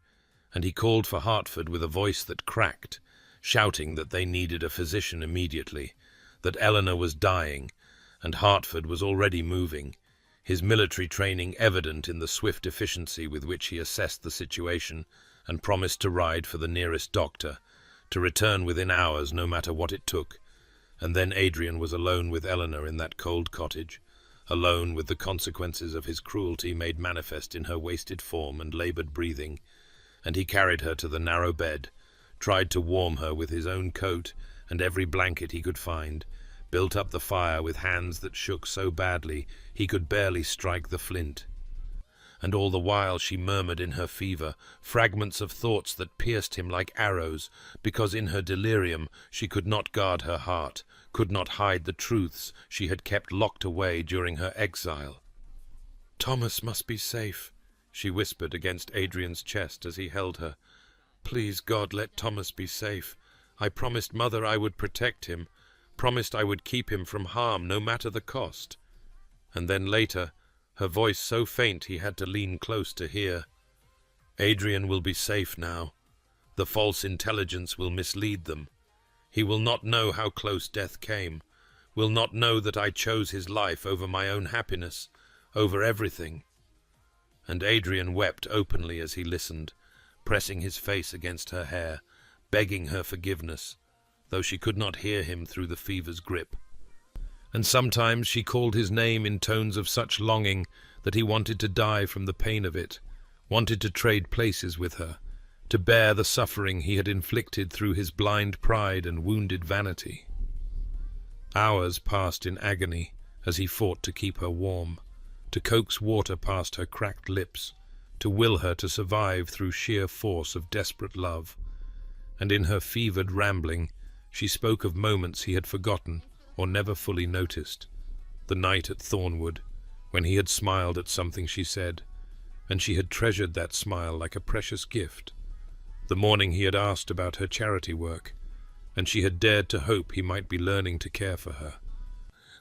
and he called for Hertford with a voice that cracked, shouting that they needed a physician immediately, that Eleanor was dying, and Hertford was already moving, his military training evident in the swift efficiency with which he assessed the situation and promised to ride for the nearest doctor, to return within hours no matter what it took. And then Adrian was alone with Eleanor in that cold cottage, alone with the consequences of his cruelty made manifest in her wasted form and laboured breathing, and he carried her to the narrow bed, tried to warm her with his own coat and every blanket he could find, built up the fire with hands that shook so badly he could barely strike the flint. And all the while she murmured in her fever fragments of thoughts that pierced him like arrows, because in her delirium she could not guard her heart, could not hide the truths she had kept locked away during her exile. "Thomas must be safe," she whispered against Adrian's chest as he held her. "Please, God, let Thomas be safe. I promised Mother I would protect him, promised I would keep him from harm, no matter the cost." And then later, her voice so faint he had to lean close to hear, "Adrian will be safe now. The false intelligence will mislead them. He will not know how close death came, will not know that I chose his life over my own happiness, over everything." And Adrian wept openly as he listened, pressing his face against her hair, begging her forgiveness, though she could not hear him through the fever's grip. And sometimes she called his name in tones of such longing that he wanted to die from the pain of it, wanted to trade places with her, to bear the suffering he had inflicted through his blind pride and wounded vanity. Hours passed in agony as he fought to keep her warm, to coax water past her cracked lips, to will her to survive through sheer force of desperate love. And in her fevered rambling, she spoke of moments he had forgotten or never fully noticed. The night at Thornwood, when he had smiled at something she said, and she had treasured that smile like a precious gift. The morning he had asked about her charity work, and she had dared to hope he might be learning to care for her.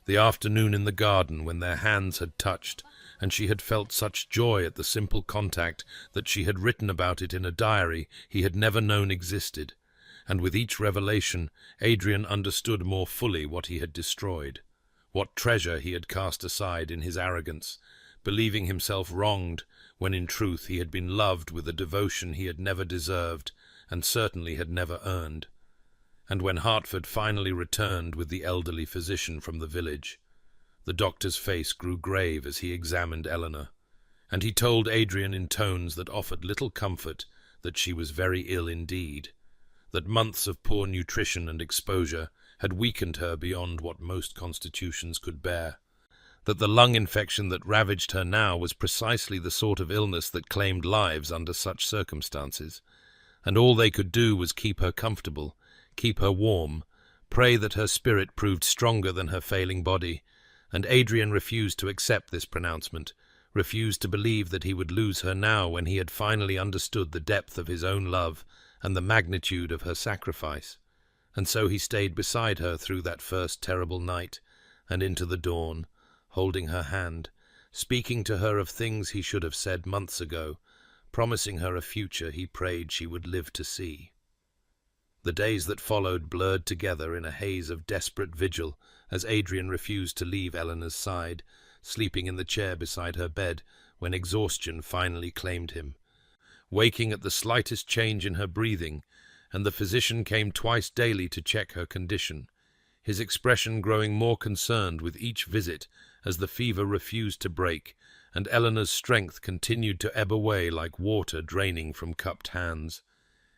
The afternoon in the garden when their hands had touched, and she had felt such joy at the simple contact that she had written about it in a diary he had never known existed, and with each revelation Adrian understood more fully what he had destroyed, what treasure he had cast aside in his arrogance, believing himself wronged when in truth he had been loved with a devotion he had never deserved and certainly had never earned. And when Hertford finally returned with the elderly physician from the village, the doctor's face grew grave as he examined Eleanor, and he told Adrian in tones that offered little comfort that she was very ill indeed, that months of poor nutrition and exposure had weakened her beyond what most constitutions could bear, that the lung infection that ravaged her now was precisely the sort of illness that claimed lives under such circumstances, and all they could do was keep her comfortable, keep her warm, pray that her spirit proved stronger than her failing body, and Adrian refused to accept this pronouncement, refused to believe that he would lose her now when he had finally understood the depth of his own love and the magnitude of her sacrifice. And so he stayed beside her through that first terrible night and into the dawn, holding her hand, speaking to her of things he should have said months ago, promising her a future he prayed she would live to see. The days that followed blurred together in a haze of desperate vigil as Adrian refused to leave Eleanor's side, sleeping in the chair beside her bed when exhaustion finally claimed him, waking at the slightest change in her breathing, and the physician came twice daily to check her condition, his expression growing more concerned with each visit as the fever refused to break, and Eleanor's strength continued to ebb away like water draining from cupped hands.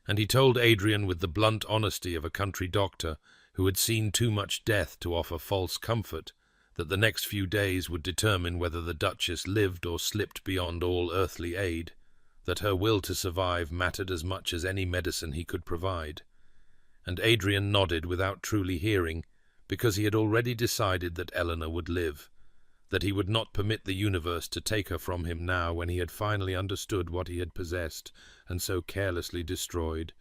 And he told Adrian with the blunt honesty of a country doctor who had seen too much death to offer false comfort, that the next few days would determine whether the Duchess lived or slipped beyond all earthly aid, that her will to survive mattered as much as any medicine he could provide. And Adrian nodded without truly hearing, because he had already decided that Eleanor would live, that he would not permit the universe to take her from him now when he had finally understood what he had possessed and so carelessly destroyed.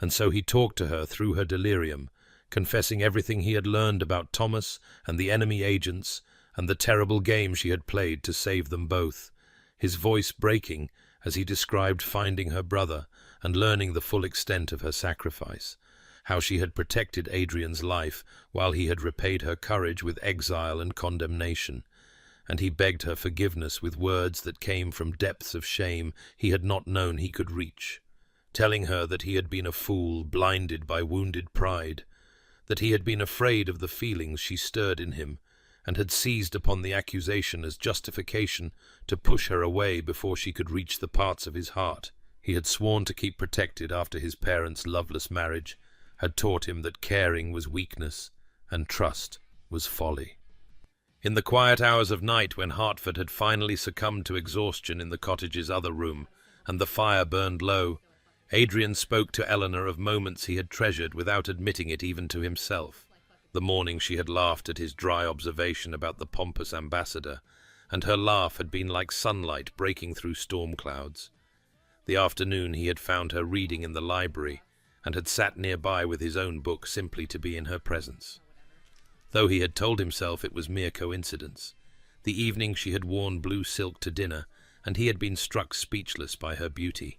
And so he talked to her through her delirium, confessing everything he had learned about Thomas and the enemy agents and the terrible game she had played to save them both, his voice breaking as he described finding her brother and learning the full extent of her sacrifice, how she had protected Adrian's life while he had repaid her courage with exile and condemnation, and he begged her forgiveness with words that came from depths of shame he had not known he could reach, telling her that he had been a fool blinded by wounded pride, that he had been afraid of the feelings she stirred in him, and had seized upon the accusation as justification to push her away before she could reach the parts of his heart he had sworn to keep protected after his parents' loveless marriage had taught him that caring was weakness and trust was folly. In the quiet hours of night when Hertford had finally succumbed to exhaustion in the cottage's other room, and the fire burned low, Adrian spoke to Eleanor of moments he had treasured without admitting it even to himself. The morning she had laughed at his dry observation about the pompous ambassador, and her laugh had been like sunlight breaking through storm clouds. The afternoon he had found her reading in the library, and had sat nearby with his own book simply to be in her presence. Though he had told himself it was mere coincidence, the evening she had worn blue silk to dinner, and he had been struck speechless by her beauty,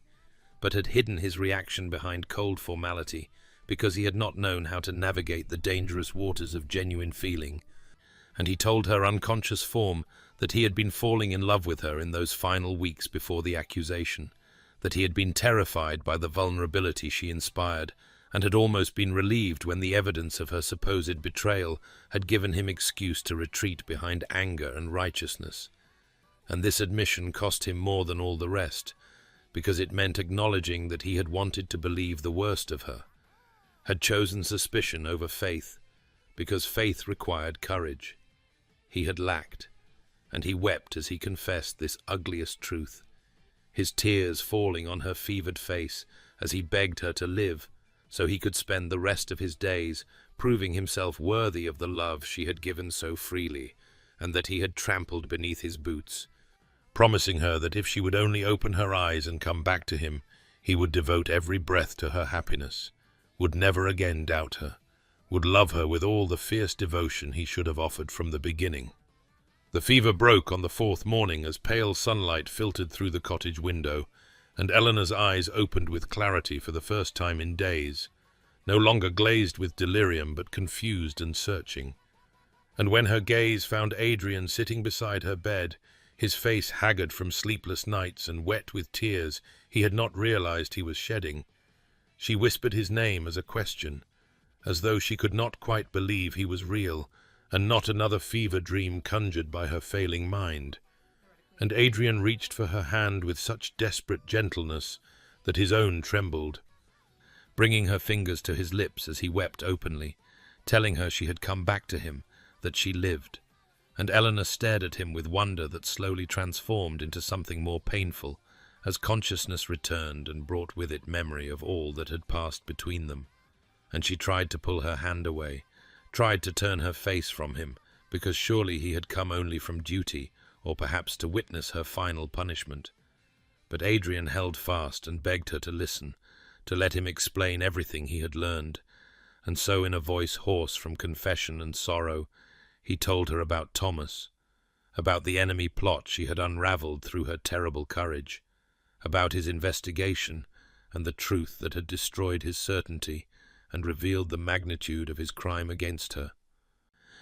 but had hidden his reaction behind cold formality because he had not known how to navigate the dangerous waters of genuine feeling, and he told her unconscious form that he had been falling in love with her in those final weeks before the accusation, that he had been terrified by the vulnerability she inspired, and had almost been relieved when the evidence of her supposed betrayal had given him excuse to retreat behind anger and righteousness. And this admission cost him more than all the rest, because it meant acknowledging that he had wanted to believe the worst of her, had chosen suspicion over faith, because faith required courage. He had lacked, and he wept as he confessed this ugliest truth, his tears falling on her fevered face as he begged her to live so he could spend the rest of his days proving himself worthy of the love she had given so freely and that he had trampled beneath his boots, promising her that if she would only open her eyes and come back to him, he would devote every breath to her happiness, would never again doubt her, would love her with all the fierce devotion he should have offered from the beginning. The fever broke on the fourth morning as pale sunlight filtered through the cottage window, and Eleanor's eyes opened with clarity for the first time in days, no longer glazed with delirium but confused and searching. And when her gaze found Adrian sitting beside her bed, his face haggard from sleepless nights and wet with tears he had not realized he was shedding, she whispered his name as a question, as though she could not quite believe he was real, and not another fever dream conjured by her failing mind. And Adrian reached for her hand with such desperate gentleness that his own trembled, bringing her fingers to his lips as he wept openly, telling her she had come back to him, that she lived. And Eleanor stared at him with wonder that slowly transformed into something more painful, as consciousness returned and brought with it memory of all that had passed between them. And she tried to pull her hand away, tried to turn her face from him, because surely he had come only from duty, or perhaps to witness her final punishment. But Adrian held fast and begged her to listen, to let him explain everything he had learned, and so in a voice hoarse from confession and sorrow, he told her about Thomas, about the enemy plot she had unravelled through her terrible courage, about his investigation and the truth that had destroyed his certainty and revealed the magnitude of his crime against her.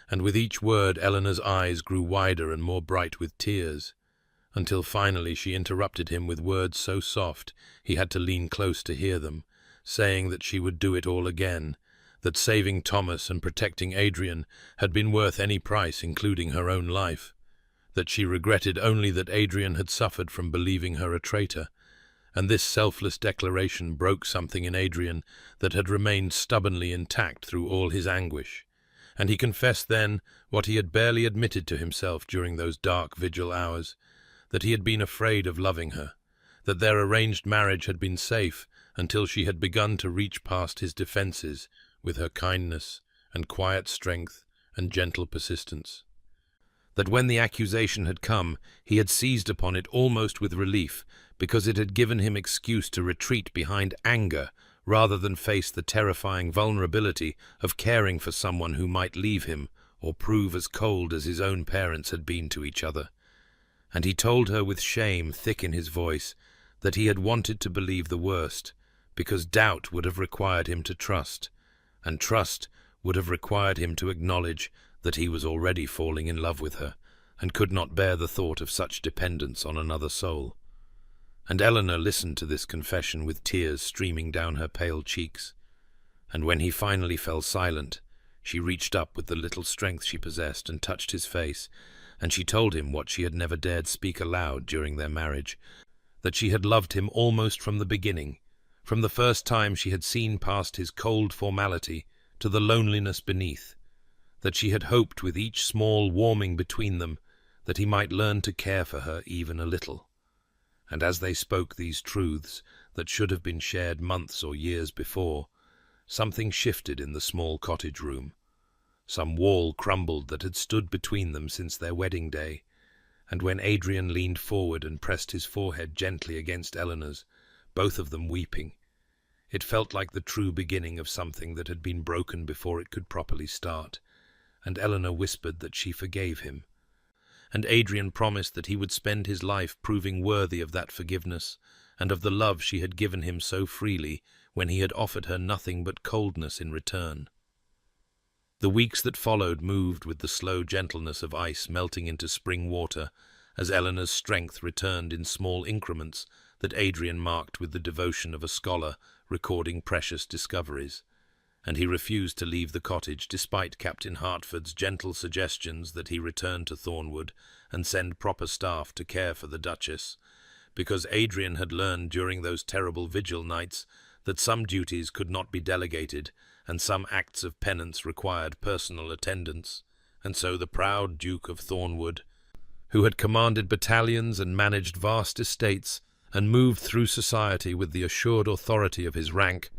And with each word Eleanor's eyes grew wider and more bright with tears, until finally she interrupted him with words so soft he had to lean close to hear them, saying that she would do it all again, that saving Thomas and protecting Adrian had been worth any price, including her own life, that she regretted only that Adrian had suffered from believing her a traitor, and this selfless declaration broke something in Adrian that had remained stubbornly intact through all his anguish, and he confessed then what he had barely admitted to himself during those dark vigil hours, that he had been afraid of loving her, that their arranged marriage had been safe until she had begun to reach past his defences with her kindness and quiet strength and gentle persistence. That when the accusation had come, he had seized upon it almost with relief, because it had given him excuse to retreat behind anger rather than face the terrifying vulnerability of caring for someone who might leave him or prove as cold as his own parents had been to each other. And he told her with shame thick in his voice that he had wanted to believe the worst, because doubt would have required him to trust, and trust would have required him to acknowledge that he was already falling in love with her, and could not bear the thought of such dependence on another soul. And Eleanor listened to this confession with tears streaming down her pale cheeks, and when he finally fell silent, she reached up with the little strength she possessed and touched his face, and she told him what she had never dared speak aloud during their marriage, that she had loved him almost from the beginning, from the first time she had seen past his cold formality to the loneliness beneath, that she had hoped with each small warming between them that he might learn to care for her even a little. And as they spoke these truths that should have been shared months or years before, something shifted in the small cottage room. Some wall crumbled that had stood between them since their wedding day, and when Adrian leaned forward and pressed his forehead gently against Eleanor's, both of them weeping, it felt like the true beginning of something that had been broken before it could properly start, and Eleanor whispered that she forgave him. And Adrian promised that he would spend his life proving worthy of that forgiveness and of the love she had given him so freely when he had offered her nothing but coldness in return. The weeks that followed moved with the slow gentleness of ice melting into spring water, as Eleanor's strength returned in small increments that Adrian marked with the devotion of a scholar recording precious discoveries, and he refused to leave the cottage despite Captain Hertford's gentle suggestions that he return to Thornwood and send proper staff to care for the Duchess, because Adrian had learned during those terrible vigil nights that some duties could not be delegated and some acts of penance required personal attendance, and so the proud Duke of Thornwood, who had commanded battalions and managed vast estates and moved through society with the assured authority of his rank,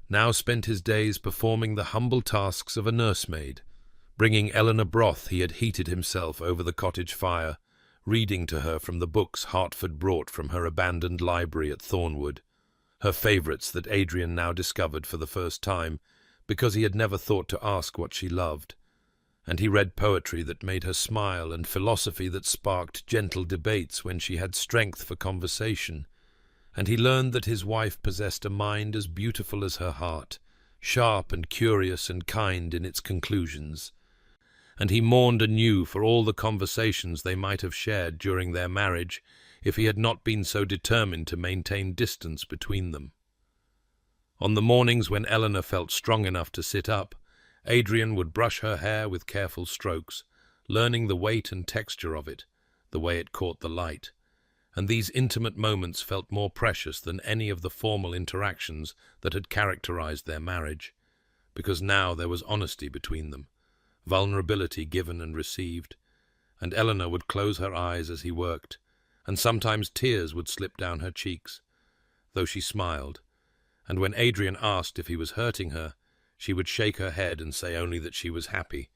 now spent his days performing the humble tasks of a nursemaid, bringing Eleanor broth he had heated himself over the cottage fire, reading to her from the books Hertford brought from her abandoned library at Thornwood, her favourites that Adrian now discovered for the first time, because he had never thought to ask what she loved, and he read poetry that made her smile and philosophy that sparked gentle debates when she had strength for conversation, and he learned that his wife possessed a mind as beautiful as her heart, sharp and curious and kind in its conclusions, and he mourned anew for all the conversations they might have shared during their marriage if he had not been so determined to maintain distance between them. On the mornings when Eleanor felt strong enough to sit up, Adrian would brush her hair with careful strokes, learning the weight and texture of it, the way it caught the light, and these intimate moments felt more precious than any of the formal interactions that had characterized their marriage, because now there was honesty between them, vulnerability given and received, and Eleanor would close her eyes as he worked, and sometimes tears would slip down her cheeks, though she smiled, and when Adrian asked if he was hurting her, she would shake her head and say only that she was happy,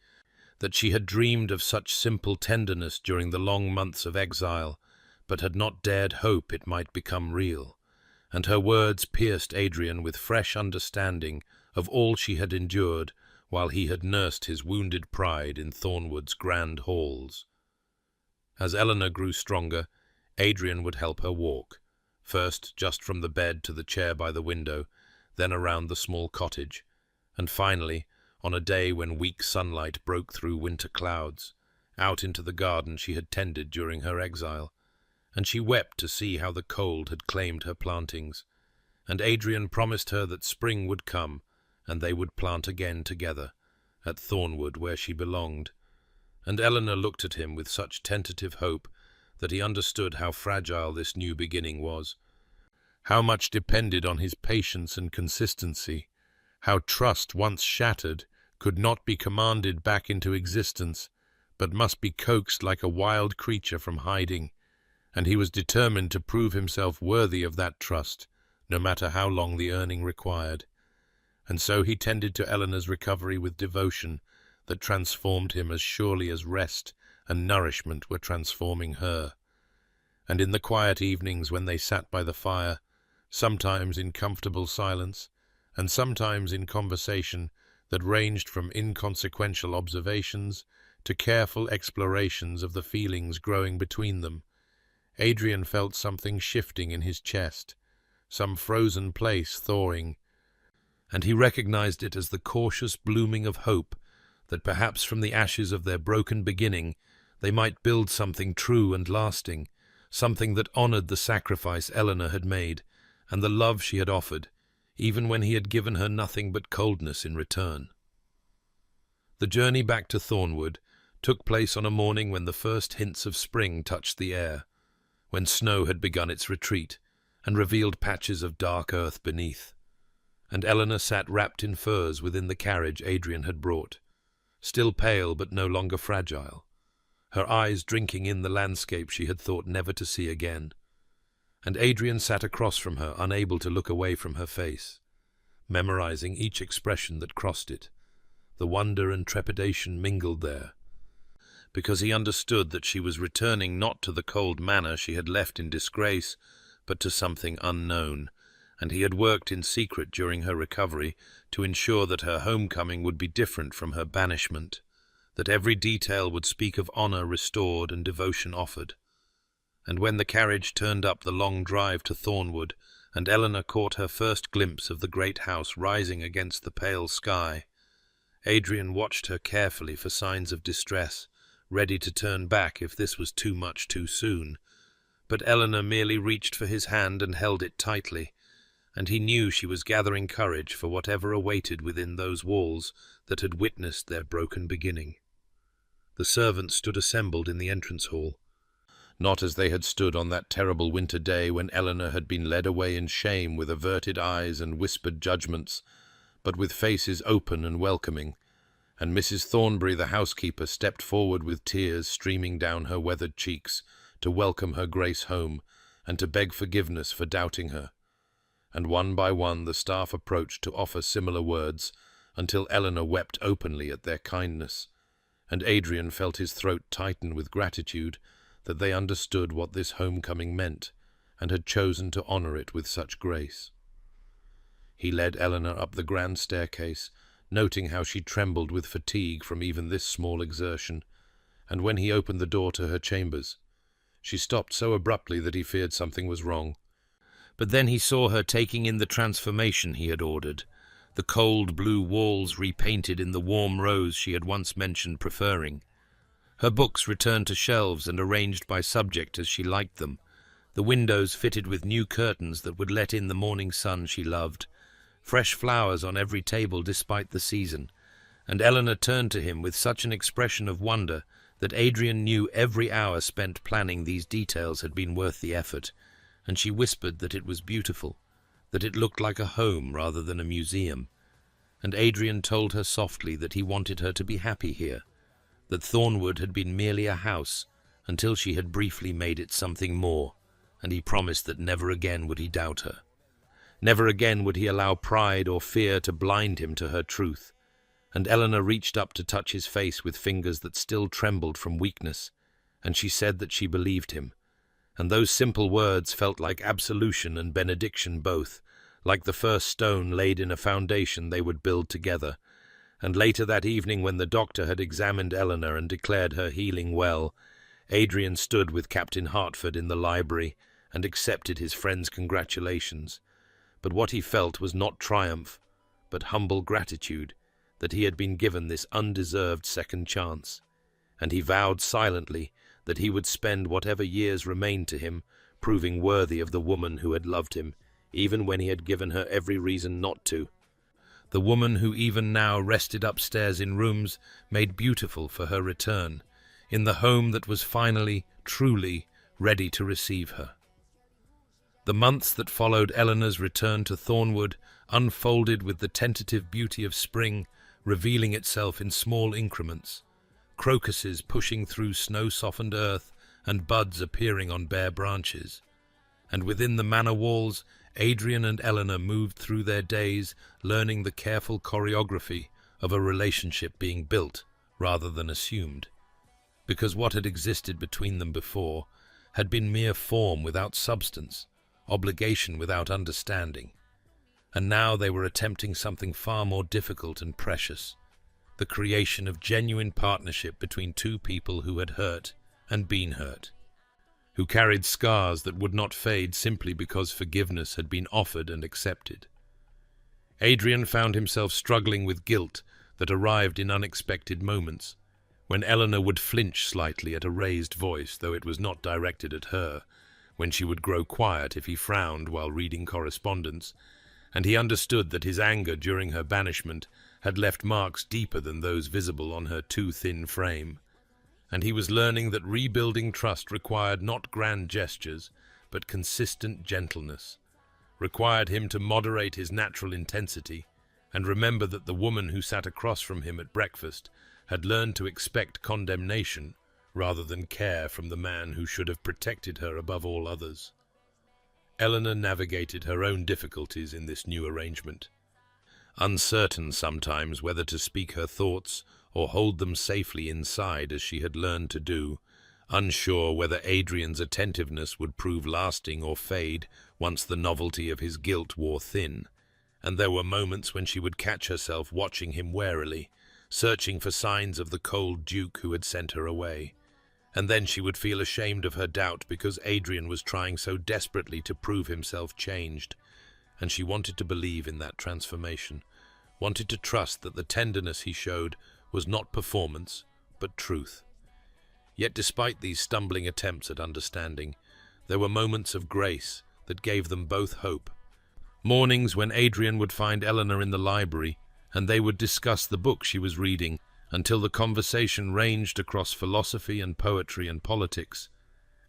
that she had dreamed of such simple tenderness during the long months of exile, but had not dared hope it might become real, and her words pierced Adrian with fresh understanding of all she had endured while he had nursed his wounded pride in Thornwood's grand halls. As Eleanor grew stronger, Adrian would help her walk, first just from the bed to the chair by the window, then around the small cottage, and finally, on a day when weak sunlight broke through winter clouds, out into the garden she had tended during her exile, and she wept to see how the cold had claimed her plantings, and Adrian promised her that spring would come, and they would plant again together, at Thornwood where she belonged, and Eleanor looked at him with such tentative hope that he understood how fragile this new beginning was, how much depended on his patience and consistency, how trust once shattered could not be commanded back into existence, but must be coaxed like a wild creature from hiding, and he was determined to prove himself worthy of that trust, no matter how long the earning required. And so he tended to Eleanor's recovery with devotion that transformed him as surely as rest and nourishment were transforming her. And in the quiet evenings when they sat by the fire, sometimes in comfortable silence, and sometimes in conversation that ranged from inconsequential observations to careful explorations of the feelings growing between them, Adrian felt something shifting in his chest, some frozen place thawing, and he recognized it as the cautious blooming of hope that perhaps from the ashes of their broken beginning they might build something true and lasting, something that honored the sacrifice Eleanor had made and the love she had offered, even when he had given her nothing but coldness in return. The journey back to Thornwood took place on a morning when the first hints of spring touched the air, when snow had begun its retreat and revealed patches of dark earth beneath, and Eleanor sat wrapped in furs within the carriage Adrian had brought, still pale but no longer fragile, her eyes drinking in the landscape she had thought never to see again. And Adrian sat across from her, unable to look away from her face, memorizing each expression that crossed it. The wonder and trepidation mingled there, because he understood that she was returning not to the cold manor she had left in disgrace, but to something unknown, and he had worked in secret during her recovery to ensure that her homecoming would be different from her banishment, that every detail would speak of honor restored and devotion offered. And when the carriage turned up the long drive to Thornwood, and Eleanor caught her first glimpse of the great house rising against the pale sky, Adrian watched her carefully for signs of distress, ready to turn back if this was too much too soon. But Eleanor merely reached for his hand and held it tightly, and he knew she was gathering courage for whatever awaited within those walls that had witnessed their broken beginning. The servants stood assembled in the entrance hall, not as they had stood on that terrible winter day when Eleanor had been led away in shame with averted eyes and whispered judgments, but with faces open and welcoming, and Mrs. Thornbury, the housekeeper, stepped forward with tears streaming down her weathered cheeks to welcome her Grace home and to beg forgiveness for doubting her. And one by one the staff approached to offer similar words, until Eleanor wept openly at their kindness, and Adrian felt his throat tighten with gratitude that they understood what this homecoming meant, and had chosen to honor it with such grace. He led Eleanor up the grand staircase, noting how she trembled with fatigue from even this small exertion, and when he opened the door to her chambers, she stopped so abruptly that he feared something was wrong. But then he saw her taking in the transformation he had ordered, the cold blue walls repainted in the warm rose she had once mentioned preferring, her books returned to shelves and arranged by subject as she liked them, the windows fitted with new curtains that would let in the morning sun she loved, fresh flowers on every table despite the season, and Eleanor turned to him with such an expression of wonder that Adrian knew every hour spent planning these details had been worth the effort, and she whispered that it was beautiful, that it looked like a home rather than a museum, and Adrian told her softly that he wanted her to be happy here, that Thornwood had been merely a house until she had briefly made it something more, and he promised that never again would he doubt her. Never again would he allow pride or fear to blind him to her truth, and Eleanor reached up to touch his face with fingers that still trembled from weakness, and she said that she believed him. And those simple words felt like absolution and benediction both, like the first stone laid in a foundation they would build together. And later that evening, when the doctor had examined Eleanor and declared her healing well, Adrian stood with Captain Hartford in the library and accepted his friend's congratulations. But what he felt was not triumph, but humble gratitude that he had been given this undeserved second chance. And he vowed silently that he would spend whatever years remained to him proving worthy of the woman who had loved him, even when he had given her every reason not to. The woman who even now rested upstairs in rooms made beautiful for her return, in the home that was finally, truly, ready to receive her. The months that followed Eleanor's return to Thornwood unfolded with the tentative beauty of spring, revealing itself in small increments, crocuses pushing through snow-softened earth and buds appearing on bare branches. And within the manor walls, Adrian and Eleanor moved through their days learning the careful choreography of a relationship being built rather than assumed, because what had existed between them before had been mere form without substance, obligation without understanding. And now they were attempting something far more difficult and precious, the creation of genuine partnership between two people who had hurt and been hurt, who carried scars that would not fade simply because forgiveness had been offered and accepted. Adrian found himself struggling with guilt that arrived in unexpected moments, when Eleanor would flinch slightly at a raised voice, though it was not directed at her, when she would grow quiet if he frowned while reading correspondence, and he understood that his anger during her banishment had left marks deeper than those visible on her too thin frame. And he was learning that rebuilding trust required not grand gestures, but consistent gentleness, required him to moderate his natural intensity, and remember that the woman who sat across from him at breakfast had learned to expect condemnation rather than care from the man who should have protected her above all others. Eleanor navigated her own difficulties in this new arrangement, uncertain sometimes whether to speak her thoughts or hold them safely inside as she had learned to do, unsure whether Adrian's attentiveness would prove lasting or fade once the novelty of his guilt wore thin. And there were moments when she would catch herself watching him warily, searching for signs of the cold duke who had sent her away. And then she would feel ashamed of her doubt because Adrian was trying so desperately to prove himself changed, and she wanted to believe in that transformation, wanted to trust that the tenderness he showed was not performance, but truth. Yet despite these stumbling attempts at understanding, there were moments of grace that gave them both hope. Mornings when Adrian would find Eleanor in the library, and they would discuss the book she was reading until the conversation ranged across philosophy and poetry and politics,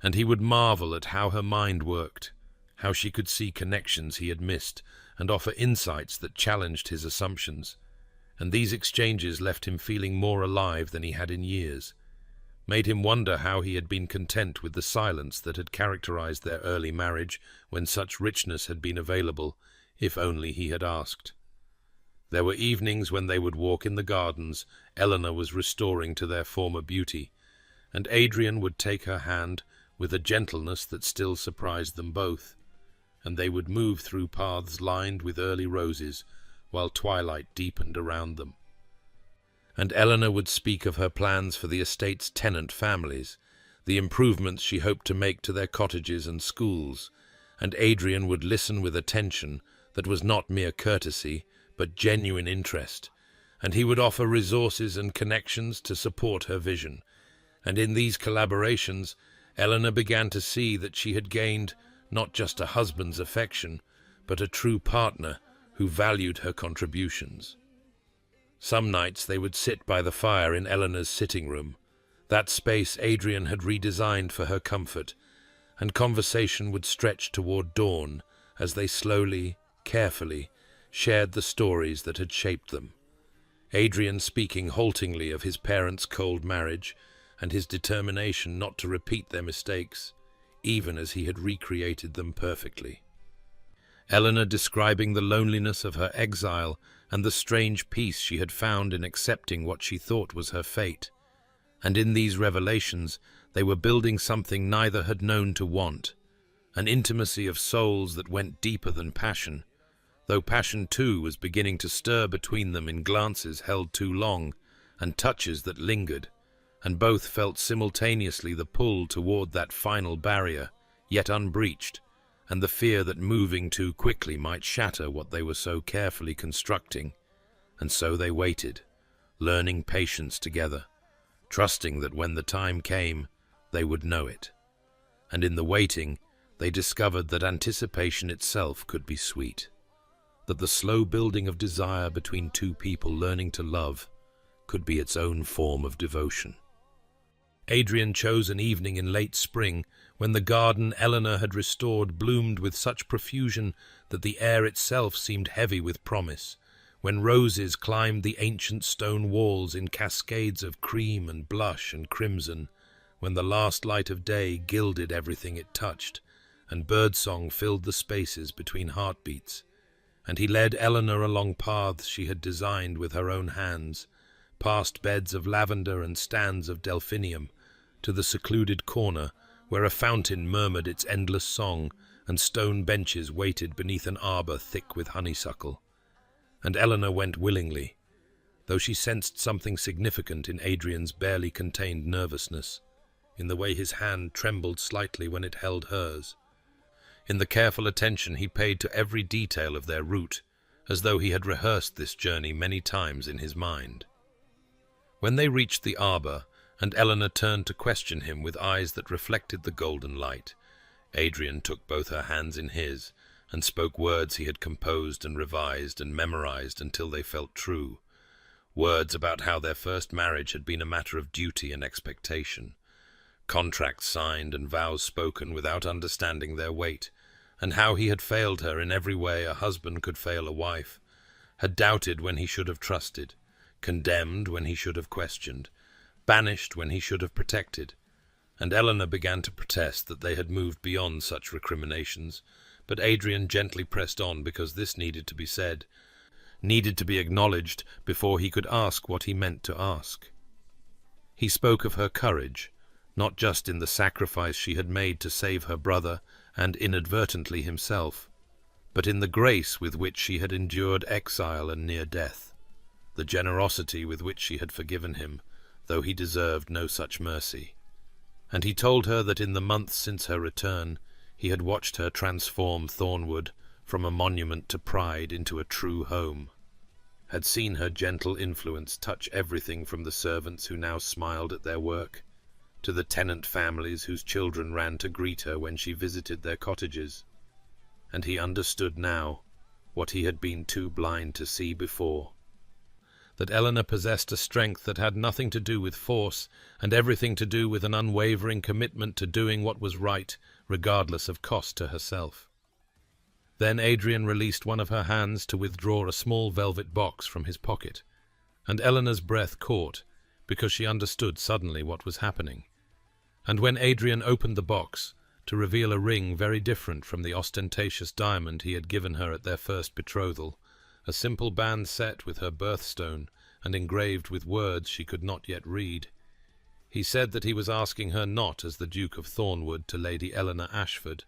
and he would marvel at how her mind worked, how she could see connections he had missed and offer insights that challenged his assumptions. And these exchanges left him feeling more alive than he had in years, made him wonder how he had been content with the silence that had characterized their early marriage when such richness had been available, if only he had asked. There were evenings when they would walk in the gardens Eleanor was restoring to their former beauty, and Adrian would take her hand with a gentleness that still surprised them both, and they would move through paths lined with early roses while twilight deepened around them. And Eleanor would speak of her plans for the estate's tenant families, the improvements she hoped to make to their cottages and schools, and Adrian would listen with attention that was not mere courtesy, but genuine interest, and he would offer resources and connections to support her vision. And in these collaborations, Eleanor began to see that she had gained not just a husband's affection, but a true partner who valued her contributions. Some nights they would sit by the fire in Eleanor's sitting room, that space Adrian had redesigned for her comfort, and conversation would stretch toward dawn as they slowly, carefully, shared the stories that had shaped them. Adrian speaking haltingly of his parents' cold marriage and his determination not to repeat their mistakes, even as he had recreated them perfectly. Eleanor describing the loneliness of her exile and the strange peace she had found in accepting what she thought was her fate. And in these revelations they were building something neither had known to want, an intimacy of souls that went deeper than passion, though passion too was beginning to stir between them in glances held too long and touches that lingered, and both felt simultaneously the pull toward that final barrier, yet unbreached, and the fear that moving too quickly might shatter what they were so carefully constructing. And so they waited, learning patience together, trusting that when the time came, they would know it. And in the waiting, they discovered that anticipation itself could be sweet, that the slow building of desire between two people learning to love could be its own form of devotion. Adrian chose an evening in late spring, when the garden Eleanor had restored bloomed with such profusion that the air itself seemed heavy with promise, when roses climbed the ancient stone walls in cascades of cream and blush and crimson, when the last light of day gilded everything it touched, and birdsong filled the spaces between heartbeats. And he led Eleanor along paths she had designed with her own hands, past beds of lavender and stands of delphinium, to the secluded corner where a fountain murmured its endless song and stone benches waited beneath an arbor thick with honeysuckle. And Eleanor went willingly, though she sensed something significant in Adrian's barely contained nervousness, in the way his hand trembled slightly when it held hers, in the careful attention he paid to every detail of their route, as though he had rehearsed this journey many times in his mind. When they reached the arbor, and Eleanor turned to question him with eyes that reflected the golden light, Adrian took both her hands in his, and spoke words he had composed and revised and memorized until they felt true, words about how their first marriage had been a matter of duty and expectation, contracts signed and vows spoken without understanding their weight, and how he had failed her in every way a husband could fail a wife, had doubted when he should have trusted, condemned when he should have questioned, banished when he should have protected. And Eleanor began to protest that they had moved beyond such recriminations, but Adrian gently pressed on because this needed to be said, needed to be acknowledged before he could ask what he meant to ask. He spoke of her courage, not just in the sacrifice she had made to save her brother and inadvertently himself, but in the grace with which she had endured exile and near death, the generosity with which she had forgiven him, though he deserved no such mercy. And he told her that in the months since her return, he had watched her transform Thornwood from a monument to pride into a true home, had seen her gentle influence touch everything from the servants who now smiled at their work, to the tenant families whose children ran to greet her when she visited their cottages. And he understood now what he had been too blind to see before, that Eleanor possessed a strength that had nothing to do with force and everything to do with an unwavering commitment to doing what was right, regardless of cost to herself. Then Adrian released one of her hands to withdraw a small velvet box from his pocket, and Eleanor's breath caught because she understood suddenly what was happening. And when Adrian opened the box to reveal a ring very different from the ostentatious diamond he had given her at their first betrothal, a simple band set with her birthstone and engraved with words she could not yet read, he said that he was asking her not as the Duke of Thornwood to Lady Eleanor Ashford,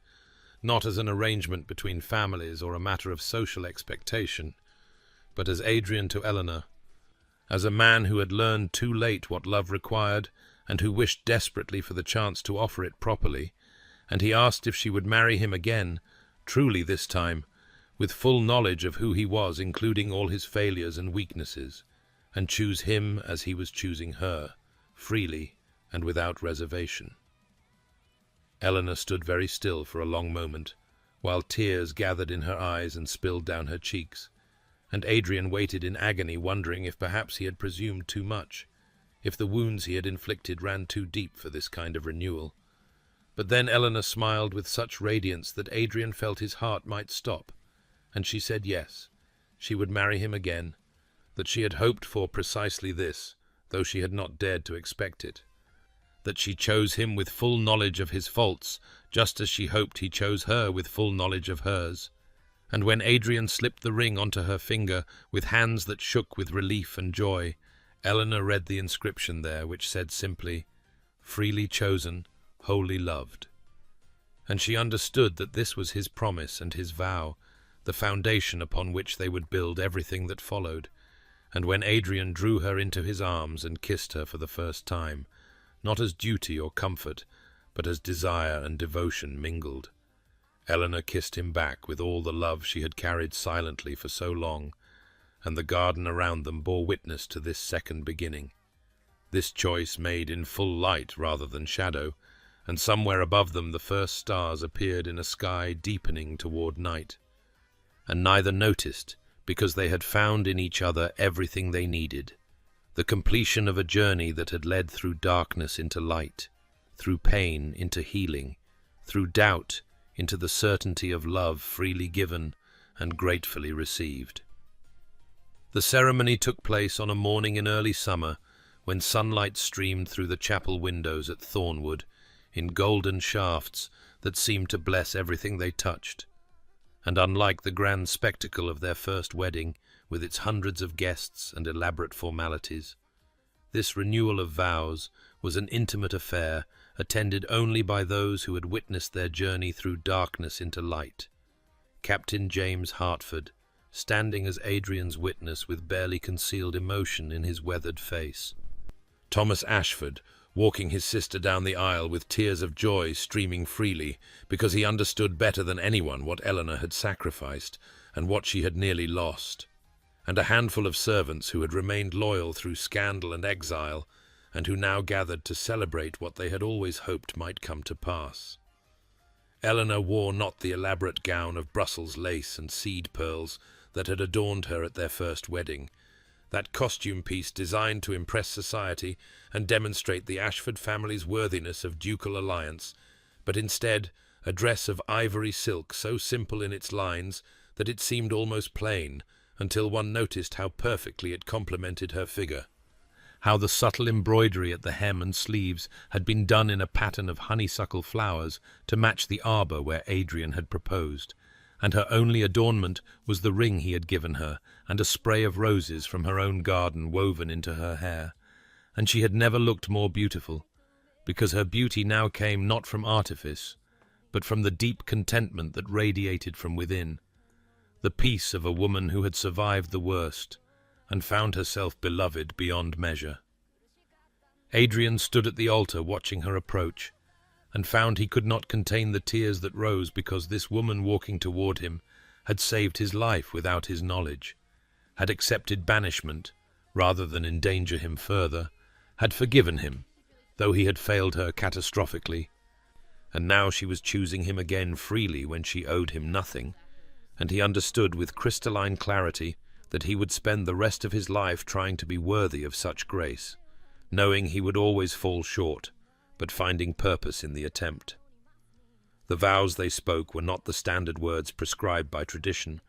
not as an arrangement between families or a matter of social expectation, but as Adrian to Eleanor, as a man who had learned too late what love required and who wished desperately for the chance to offer it properly, and he asked if she would marry him again, truly this time, with full knowledge of who he was, including all his failures and weaknesses, and choose him as he was choosing her, freely and without reservation. Eleanor stood very still for a long moment, while tears gathered in her eyes and spilled down her cheeks, and Adrian waited in agony, wondering if perhaps he had presumed too much, if the wounds he had inflicted ran too deep for this kind of renewal. But then Eleanor smiled with such radiance that Adrian felt his heart might stop, and she said yes, she would marry him again, that she had hoped for precisely this, though she had not dared to expect it, that she chose him with full knowledge of his faults, just as she hoped he chose her with full knowledge of hers, And when Adrian slipped the ring onto her finger with hands that shook with relief and joy, Eleanor read the inscription there, which said simply, "Freely chosen, wholly loved." And she understood that this was his promise and his vow, the foundation upon which they would build everything that followed. And when Adrian drew her into his arms and kissed her for the first time, not as duty or comfort, but as desire and devotion mingled, Eleanor kissed him back with all the love she had carried silently for so long, and the garden around them bore witness to this second beginning. This choice made in full light rather than shadow, and somewhere above them the first stars appeared in a sky deepening toward night. And neither noticed, because they had found in each other everything they needed, the completion of a journey that had led through darkness into light, through pain into healing, through doubt into the certainty of love freely given and gratefully received. The ceremony took place on a morning in early summer, when sunlight streamed through the chapel windows at Thornwood in golden shafts that seemed to bless everything they touched. And unlike the grand spectacle of their first wedding, with its hundreds of guests and elaborate formalities, this renewal of vows was an intimate affair attended only by those who had witnessed their journey through darkness into light. Captain James Hartford, standing as Adrian's witness with barely concealed emotion in his weathered face. Thomas Ashford, walking his sister down the aisle with tears of joy streaming freely, because he understood better than anyone what Eleanor had sacrificed and what she had nearly lost. And a handful of servants who had remained loyal through scandal and exile, and who now gathered to celebrate what they had always hoped might come to pass. Eleanor wore not the elaborate gown of Brussels lace and seed pearls that had adorned her at their first wedding, that costume piece designed to impress society and demonstrate the Ashford family's worthiness of ducal alliance, but instead a dress of ivory silk so simple in its lines that it seemed almost plain, until one noticed how perfectly it complemented her figure, how the subtle embroidery at the hem and sleeves had been done in a pattern of honeysuckle flowers to match the arbour where Adrian had proposed, and her only adornment was the ring he had given her, and a spray of roses from her own garden woven into her hair. And she had never looked more beautiful, because her beauty now came not from artifice, but from the deep contentment that radiated from within, the peace of a woman who had survived the worst, and found herself beloved beyond measure. Adrian stood at the altar watching her approach, and found he could not contain the tears that rose because this woman walking toward him had saved his life without his knowledge, had accepted banishment rather than endanger him further, had forgiven him, though he had failed her catastrophically, and now she was choosing him again freely when she owed him nothing, and he understood with crystalline clarity that he would spend the rest of his life trying to be worthy of such grace, knowing he would always fall short, but finding purpose in the attempt. The vows they spoke were not the standard words prescribed by tradition,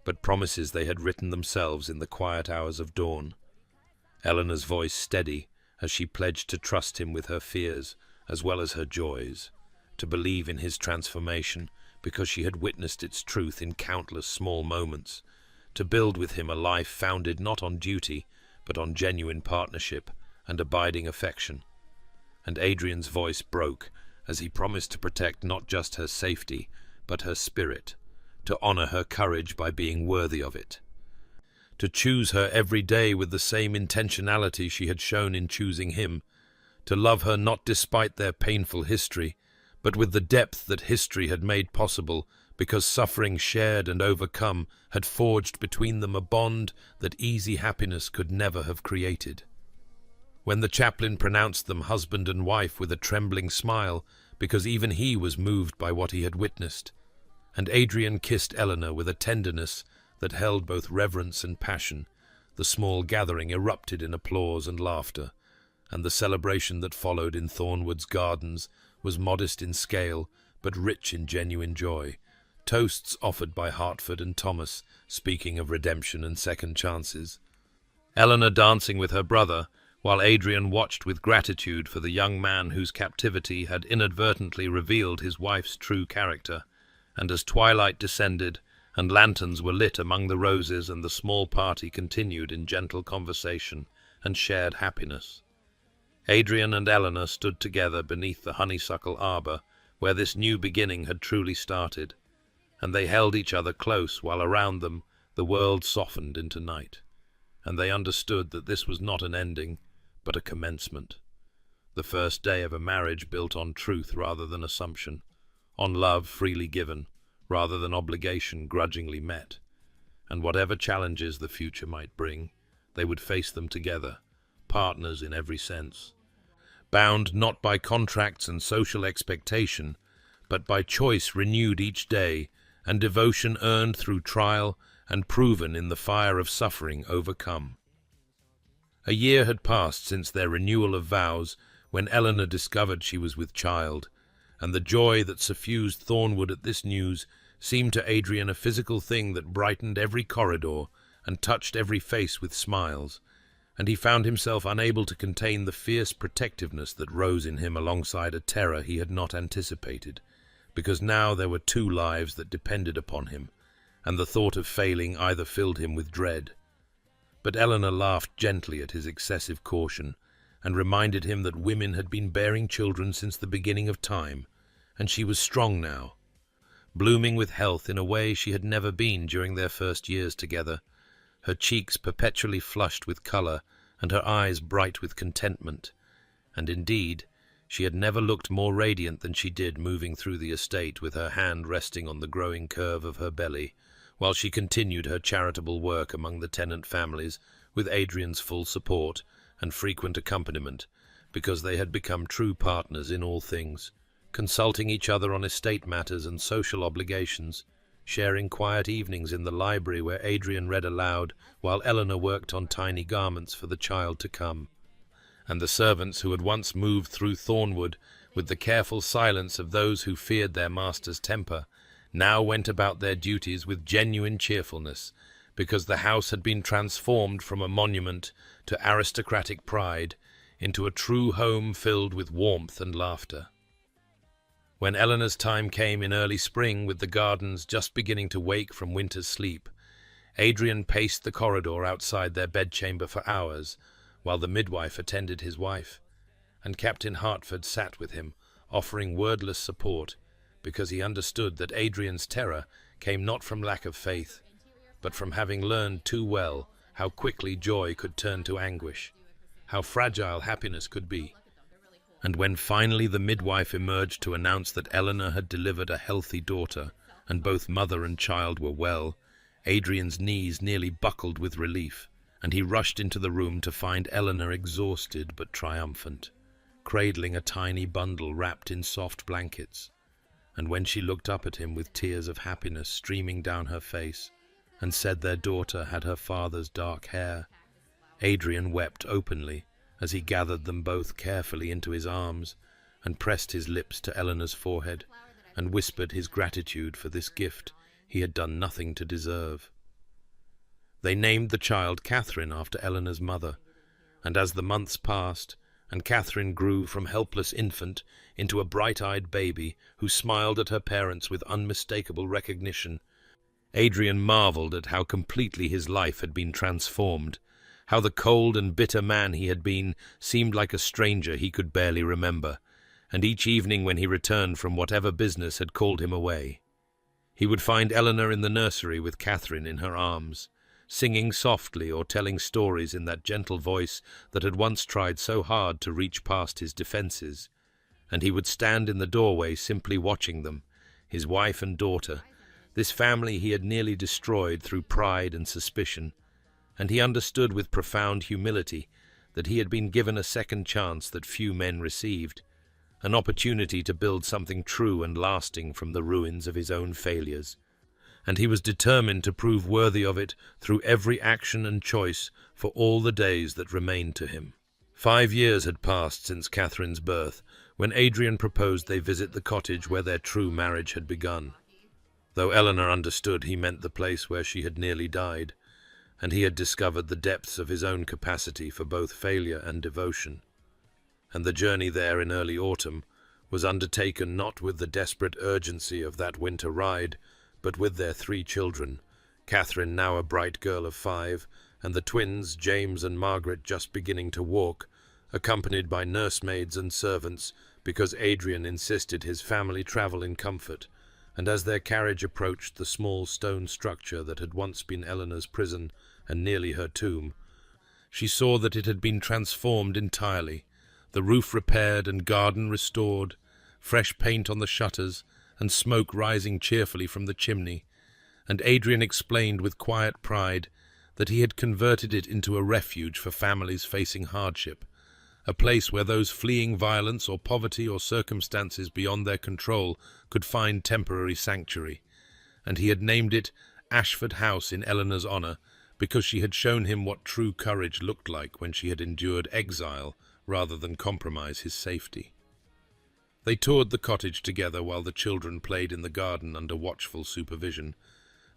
but promises they had written themselves in the quiet hours of dawn. Eleanor's voice steady as she pledged to trust him with her fears as well as her joys, to believe in his transformation because she had witnessed its truth in countless small moments, to build with him a life founded not on duty but on genuine partnership and abiding affection. And Adrian's voice broke as he promised to protect not just her safety, but her spirit, to honor her courage by being worthy of it, to choose her every day with the same intentionality she had shown in choosing him, to love her not despite their painful history, but with the depth that history had made possible because suffering shared and overcome had forged between them a bond that easy happiness could never have created. When the chaplain pronounced them husband and wife with a trembling smile, because even he was moved by what he had witnessed, and Adrian kissed Eleanor with a tenderness that held both reverence and passion, the small gathering erupted in applause and laughter, and the celebration that followed in Thornwood's gardens was modest in scale, but rich in genuine joy. Toasts offered by Hartford and Thomas, speaking of redemption and second chances. Eleanor dancing with her brother, while Adrian watched with gratitude for the young man whose captivity had inadvertently revealed his wife's true character, and as twilight descended, and lanterns were lit among the roses, and the small party continued in gentle conversation and shared happiness. Adrian and Eleanor stood together beneath the honeysuckle arbor where this new beginning had truly started, and they held each other close while around them the world softened into night, and they understood that this was not an ending, but a commencement. The first day of a marriage built on truth rather than assumption, on love freely given rather than obligation grudgingly met, and whatever challenges the future might bring, they would face them together, partners in every sense, bound not by contracts and social expectation, but by choice renewed each day, and devotion earned through trial and proven in the fire of suffering overcome. A year had passed since their renewal of vows, when Eleanor discovered she was with child, and the joy that suffused Thornwood at this news seemed to Adrian a physical thing that brightened every corridor and touched every face with smiles, and he found himself unable to contain the fierce protectiveness that rose in him alongside a terror he had not anticipated, because now there were two lives that depended upon him, and the thought of failing either filled him with dread. But Eleanor laughed gently at his excessive caution, and reminded him that women had been bearing children since the beginning of time, and she was strong now, blooming with health in a way she had never been during their first years together, her cheeks perpetually flushed with colour and her eyes bright with contentment, and indeed she had never looked more radiant than she did moving through the estate with her hand resting on the growing curve of her belly, while she continued her charitable work among the tenant families with Adrian's full support and frequent accompaniment, because they had become true partners in all things, consulting each other on estate matters and social obligations, sharing quiet evenings in the library where Adrian read aloud while Eleanor worked on tiny garments for the child to come. And the servants who had once moved through Thornwood with the careful silence of those who feared their master's temper, now went about their duties with genuine cheerfulness, because the house had been transformed from a monument to aristocratic pride into a true home filled with warmth and laughter. When Eleanor's time came in early spring, with the gardens just beginning to wake from winter's sleep, Adrian paced the corridor outside their bedchamber for hours, while the midwife attended his wife, and Captain Hartford sat with him, offering wordless support, because he understood that Adrian's terror came not from lack of faith, but from having learned too well how quickly joy could turn to anguish, how fragile happiness could be. And when finally the midwife emerged to announce that Eleanor had delivered a healthy daughter, and both mother and child were well, Adrian's knees nearly buckled with relief, and he rushed into the room to find Eleanor exhausted but triumphant, cradling a tiny bundle wrapped in soft blankets. And when she looked up at him with tears of happiness streaming down her face, and said their daughter had her father's dark hair, Adrian wept openly as he gathered them both carefully into his arms and pressed his lips to Eleanor's forehead and whispered his gratitude for this gift he had done nothing to deserve. They named the child Catherine after Eleanor's mother, and as the months passed and Catherine grew from helpless infant into a bright-eyed baby who smiled at her parents with unmistakable recognition, Adrian marveled at how completely his life had been transformed, how the cold and bitter man he had been seemed like a stranger he could barely remember, and each evening when he returned from whatever business had called him away, he would find Eleanor in the nursery with Catherine in her arms, singing softly or telling stories in that gentle voice that had once tried so hard to reach past his defences, and he would stand in the doorway simply watching them, his wife and daughter, this family he had nearly destroyed through pride and suspicion, and he understood with profound humility that he had been given a second chance that few men received, an opportunity to build something true and lasting from the ruins of his own failures, and he was determined to prove worthy of it through every action and choice for all the days that remained to him. 5 years had passed since Catherine's birth, when Adrian proposed they visit the cottage where their true marriage had begun, though Eleanor understood he meant the place where she had nearly died, and he had discovered the depths of his own capacity for both failure and devotion. And the journey there in early autumn was undertaken not with the desperate urgency of that winter ride, but with their 3 children, Catherine, now a bright girl of 5, and the twins, James and Margaret, just beginning to walk, accompanied by nursemaids and servants, because Adrian insisted his family travel in comfort, and as their carriage approached the small stone structure that had once been Eleanor's prison and nearly her tomb, she saw that it had been transformed entirely, the roof repaired and garden restored, fresh paint on the shutters, and smoke rising cheerfully from the chimney, and Adrian explained with quiet pride that he had converted it into a refuge for families facing hardship, a place where those fleeing violence or poverty or circumstances beyond their control could find temporary sanctuary, and he had named it Ashford House in Eleanor's honour, because she had shown him what true courage looked like when she had endured exile rather than compromise his safety. They toured the cottage together while the children played in the garden under watchful supervision,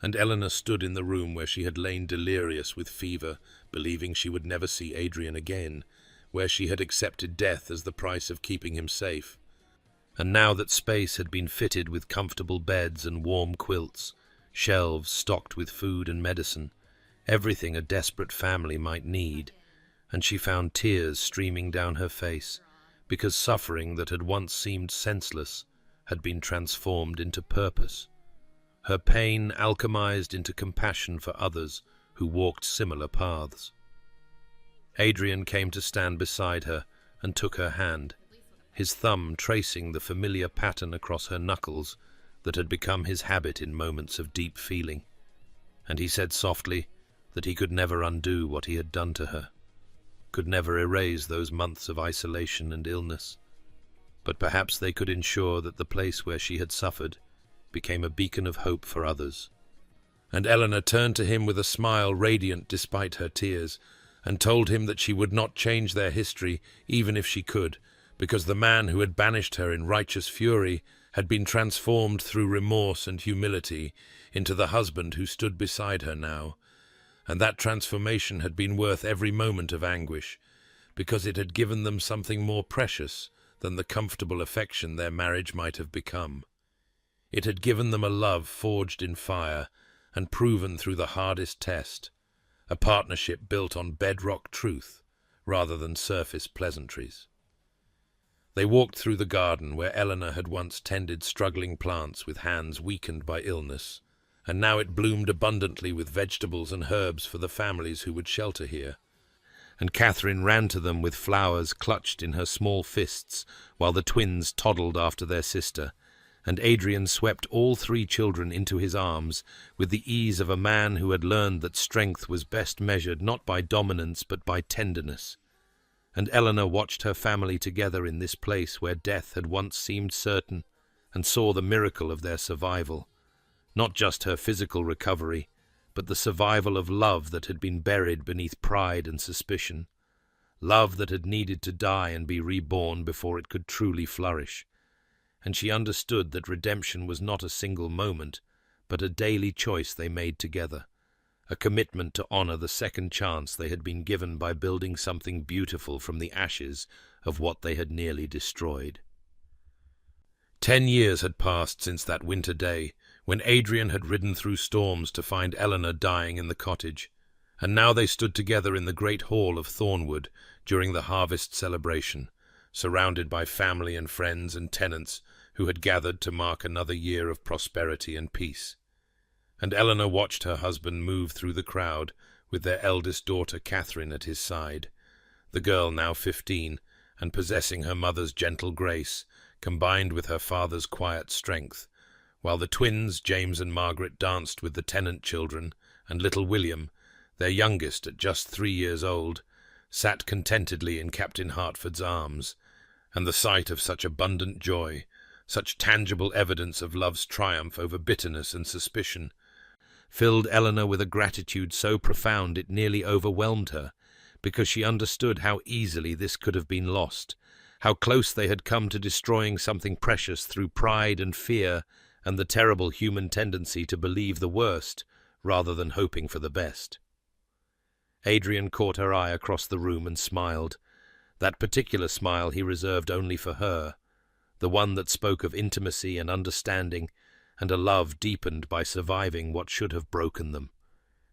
and Eleanor stood in the room where she had lain delirious with fever, believing she would never see Adrian again, where she had accepted death as the price of keeping him safe. And now that space had been fitted with comfortable beds and warm quilts, shelves stocked with food and medicine, everything a desperate family might need, and she found tears streaming down her face, because suffering that had once seemed senseless had been transformed into purpose, her pain alchemized into compassion for others who walked similar paths. Adrian came to stand beside her and took her hand, his thumb tracing the familiar pattern across her knuckles that had become his habit in moments of deep feeling, and he said softly that he could never undo what he had done to her, could never erase those months of isolation and illness, but perhaps they could ensure that the place where she had suffered became a beacon of hope for others. And Eleanor turned to him with a smile radiant despite her tears, and told him that she would not change their history even if she could, because the man who had banished her in righteous fury had been transformed through remorse and humility into the husband who stood beside her now, and that transformation had been worth every moment of anguish, because it had given them something more precious than the comfortable affection their marriage might have become. It had given them a love forged in fire and proven through the hardest test, a partnership built on bedrock truth rather than surface pleasantries. They walked through the garden where Eleanor had once tended struggling plants with hands weakened by illness, and now it bloomed abundantly with vegetables and herbs for the families who would shelter here. And Catherine ran to them with flowers clutched in her small fists, while the twins toddled after their sister, and Adrian swept all 3 children into his arms with the ease of a man who had learned that strength was best measured not by dominance but by tenderness. And Eleanor watched her family together in this place where death had once seemed certain, and saw the miracle of their survival, not just her physical recovery, but the survival of love that had been buried beneath pride and suspicion, love that had needed to die and be reborn before it could truly flourish. And she understood that redemption was not a single moment, but a daily choice they made together, a commitment to honor the second chance they had been given by building something beautiful from the ashes of what they had nearly destroyed. 10 years had passed since that winter day, when Adrian had ridden through storms to find Eleanor dying in the cottage, and now they stood together in the great hall of Thornwood during the harvest celebration, surrounded by family and friends and tenants who had gathered to mark another year of prosperity and peace. And Eleanor watched her husband move through the crowd with their eldest daughter Catherine at his side, the girl now 15, and possessing her mother's gentle grace, combined with her father's quiet strength, while the twins, James and Margaret, danced with the tenant children, and little William, their youngest at just 3 years old, sat contentedly in Captain Hertford's arms, and the sight of such abundant joy, such tangible evidence of love's triumph over bitterness and suspicion, filled Eleanor with a gratitude so profound it nearly overwhelmed her, because she understood how easily this could have been lost, how close they had come to destroying something precious through pride and fear and the terrible human tendency to believe the worst rather than hoping for the best. Adrian caught her eye across the room and smiled, that particular smile he reserved only for her, the one that spoke of intimacy and understanding, and a love deepened by surviving what should have broken them.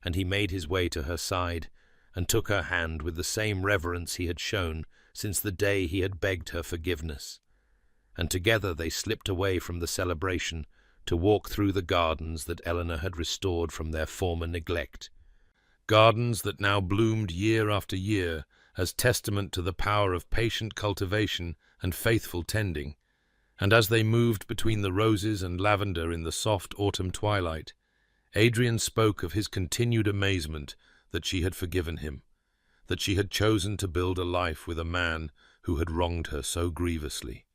And he made his way to her side, and took her hand with the same reverence he had shown since the day he had begged her forgiveness. And together they slipped away from the celebration to walk through the gardens that Eleanor had restored from their former neglect. Gardens that now bloomed year after year as testament to the power of patient cultivation and faithful tending. And as they moved between the roses and lavender in the soft autumn twilight, Adrian spoke of his continued amazement that she had forgiven him, that she had chosen to build a life with a man who had wronged her so grievously.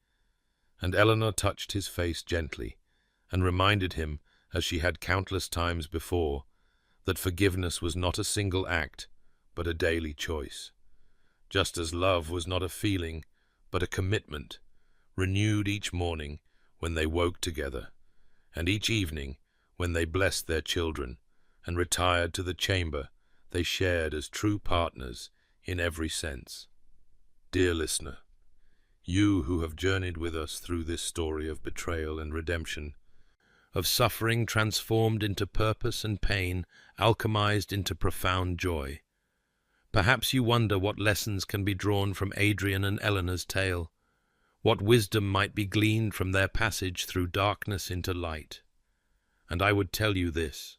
And Eleanor touched his face gently, and reminded him, as she had countless times before, that forgiveness was not a single act, but a daily choice. Just as love was not a feeling, but a commitment, renewed each morning when they woke together, and each evening when they blessed their children and retired to the chamber they shared as true partners in every sense. Dear listener, you who have journeyed with us through this story of betrayal and redemption, of suffering transformed into purpose and pain alchemized into profound joy, perhaps you wonder what lessons can be drawn from Adrian and Eleanor's tale, what wisdom might be gleaned from their passage through darkness into light. And I would tell you this,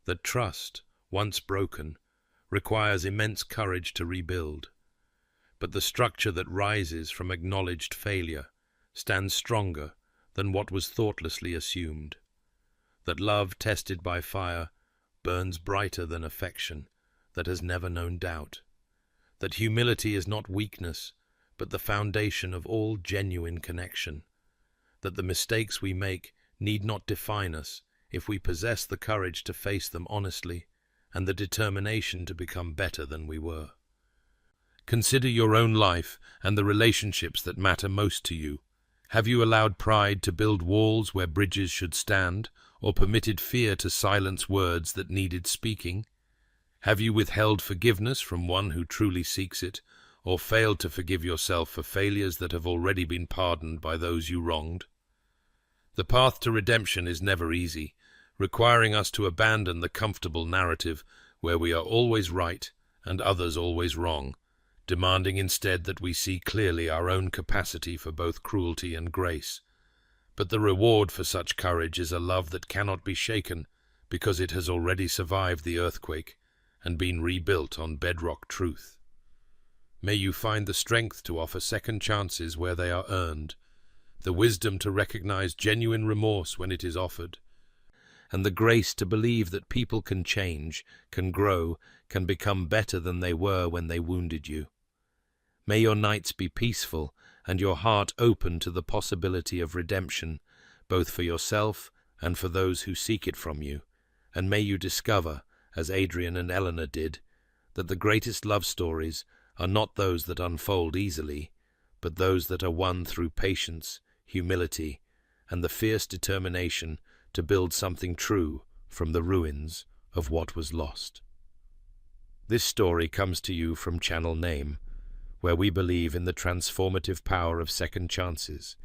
that trust, once broken, requires immense courage to rebuild, but the structure that rises from acknowledged failure stands stronger than what was thoughtlessly assumed, that love tested by fire burns brighter than affection that has never known doubt, that humility is not weakness, but the foundation of all genuine connection, that the mistakes we make need not define us if we possess the courage to face them honestly and the determination to become better than we were. Consider your own life and the relationships that matter most to you. Have you allowed pride to build walls where bridges should stand, or permitted fear to silence words that needed speaking? Have you withheld forgiveness from one who truly seeks it, or failed to forgive yourself for failures that have already been pardoned by those you wronged? The path to redemption is never easy, requiring us to abandon the comfortable narrative where we are always right and others always wrong, demanding instead that we see clearly our own capacity for both cruelty and grace. But the reward for such courage is a love that cannot be shaken, because it has already survived the earthquake and been rebuilt on bedrock truth. May you find the strength to offer second chances where they are earned, the wisdom to recognize genuine remorse when it is offered, and the grace to believe that people can change, can grow, can become better than they were when they wounded you. May your nights be peaceful and your heart open to the possibility of redemption, both for yourself and for those who seek it from you, and may you discover, as Adrian and Eleanor did, that the greatest love stories are not those that unfold easily, but those that are won through patience, humility, and the fierce determination to build something true from the ruins of what was lost. This story comes to you from Channel Name, where we believe in the transformative power of second chances.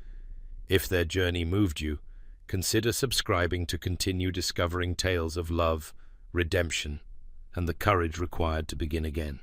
If their journey moved you, consider subscribing to continue discovering tales of love, redemption, and the courage required to begin again.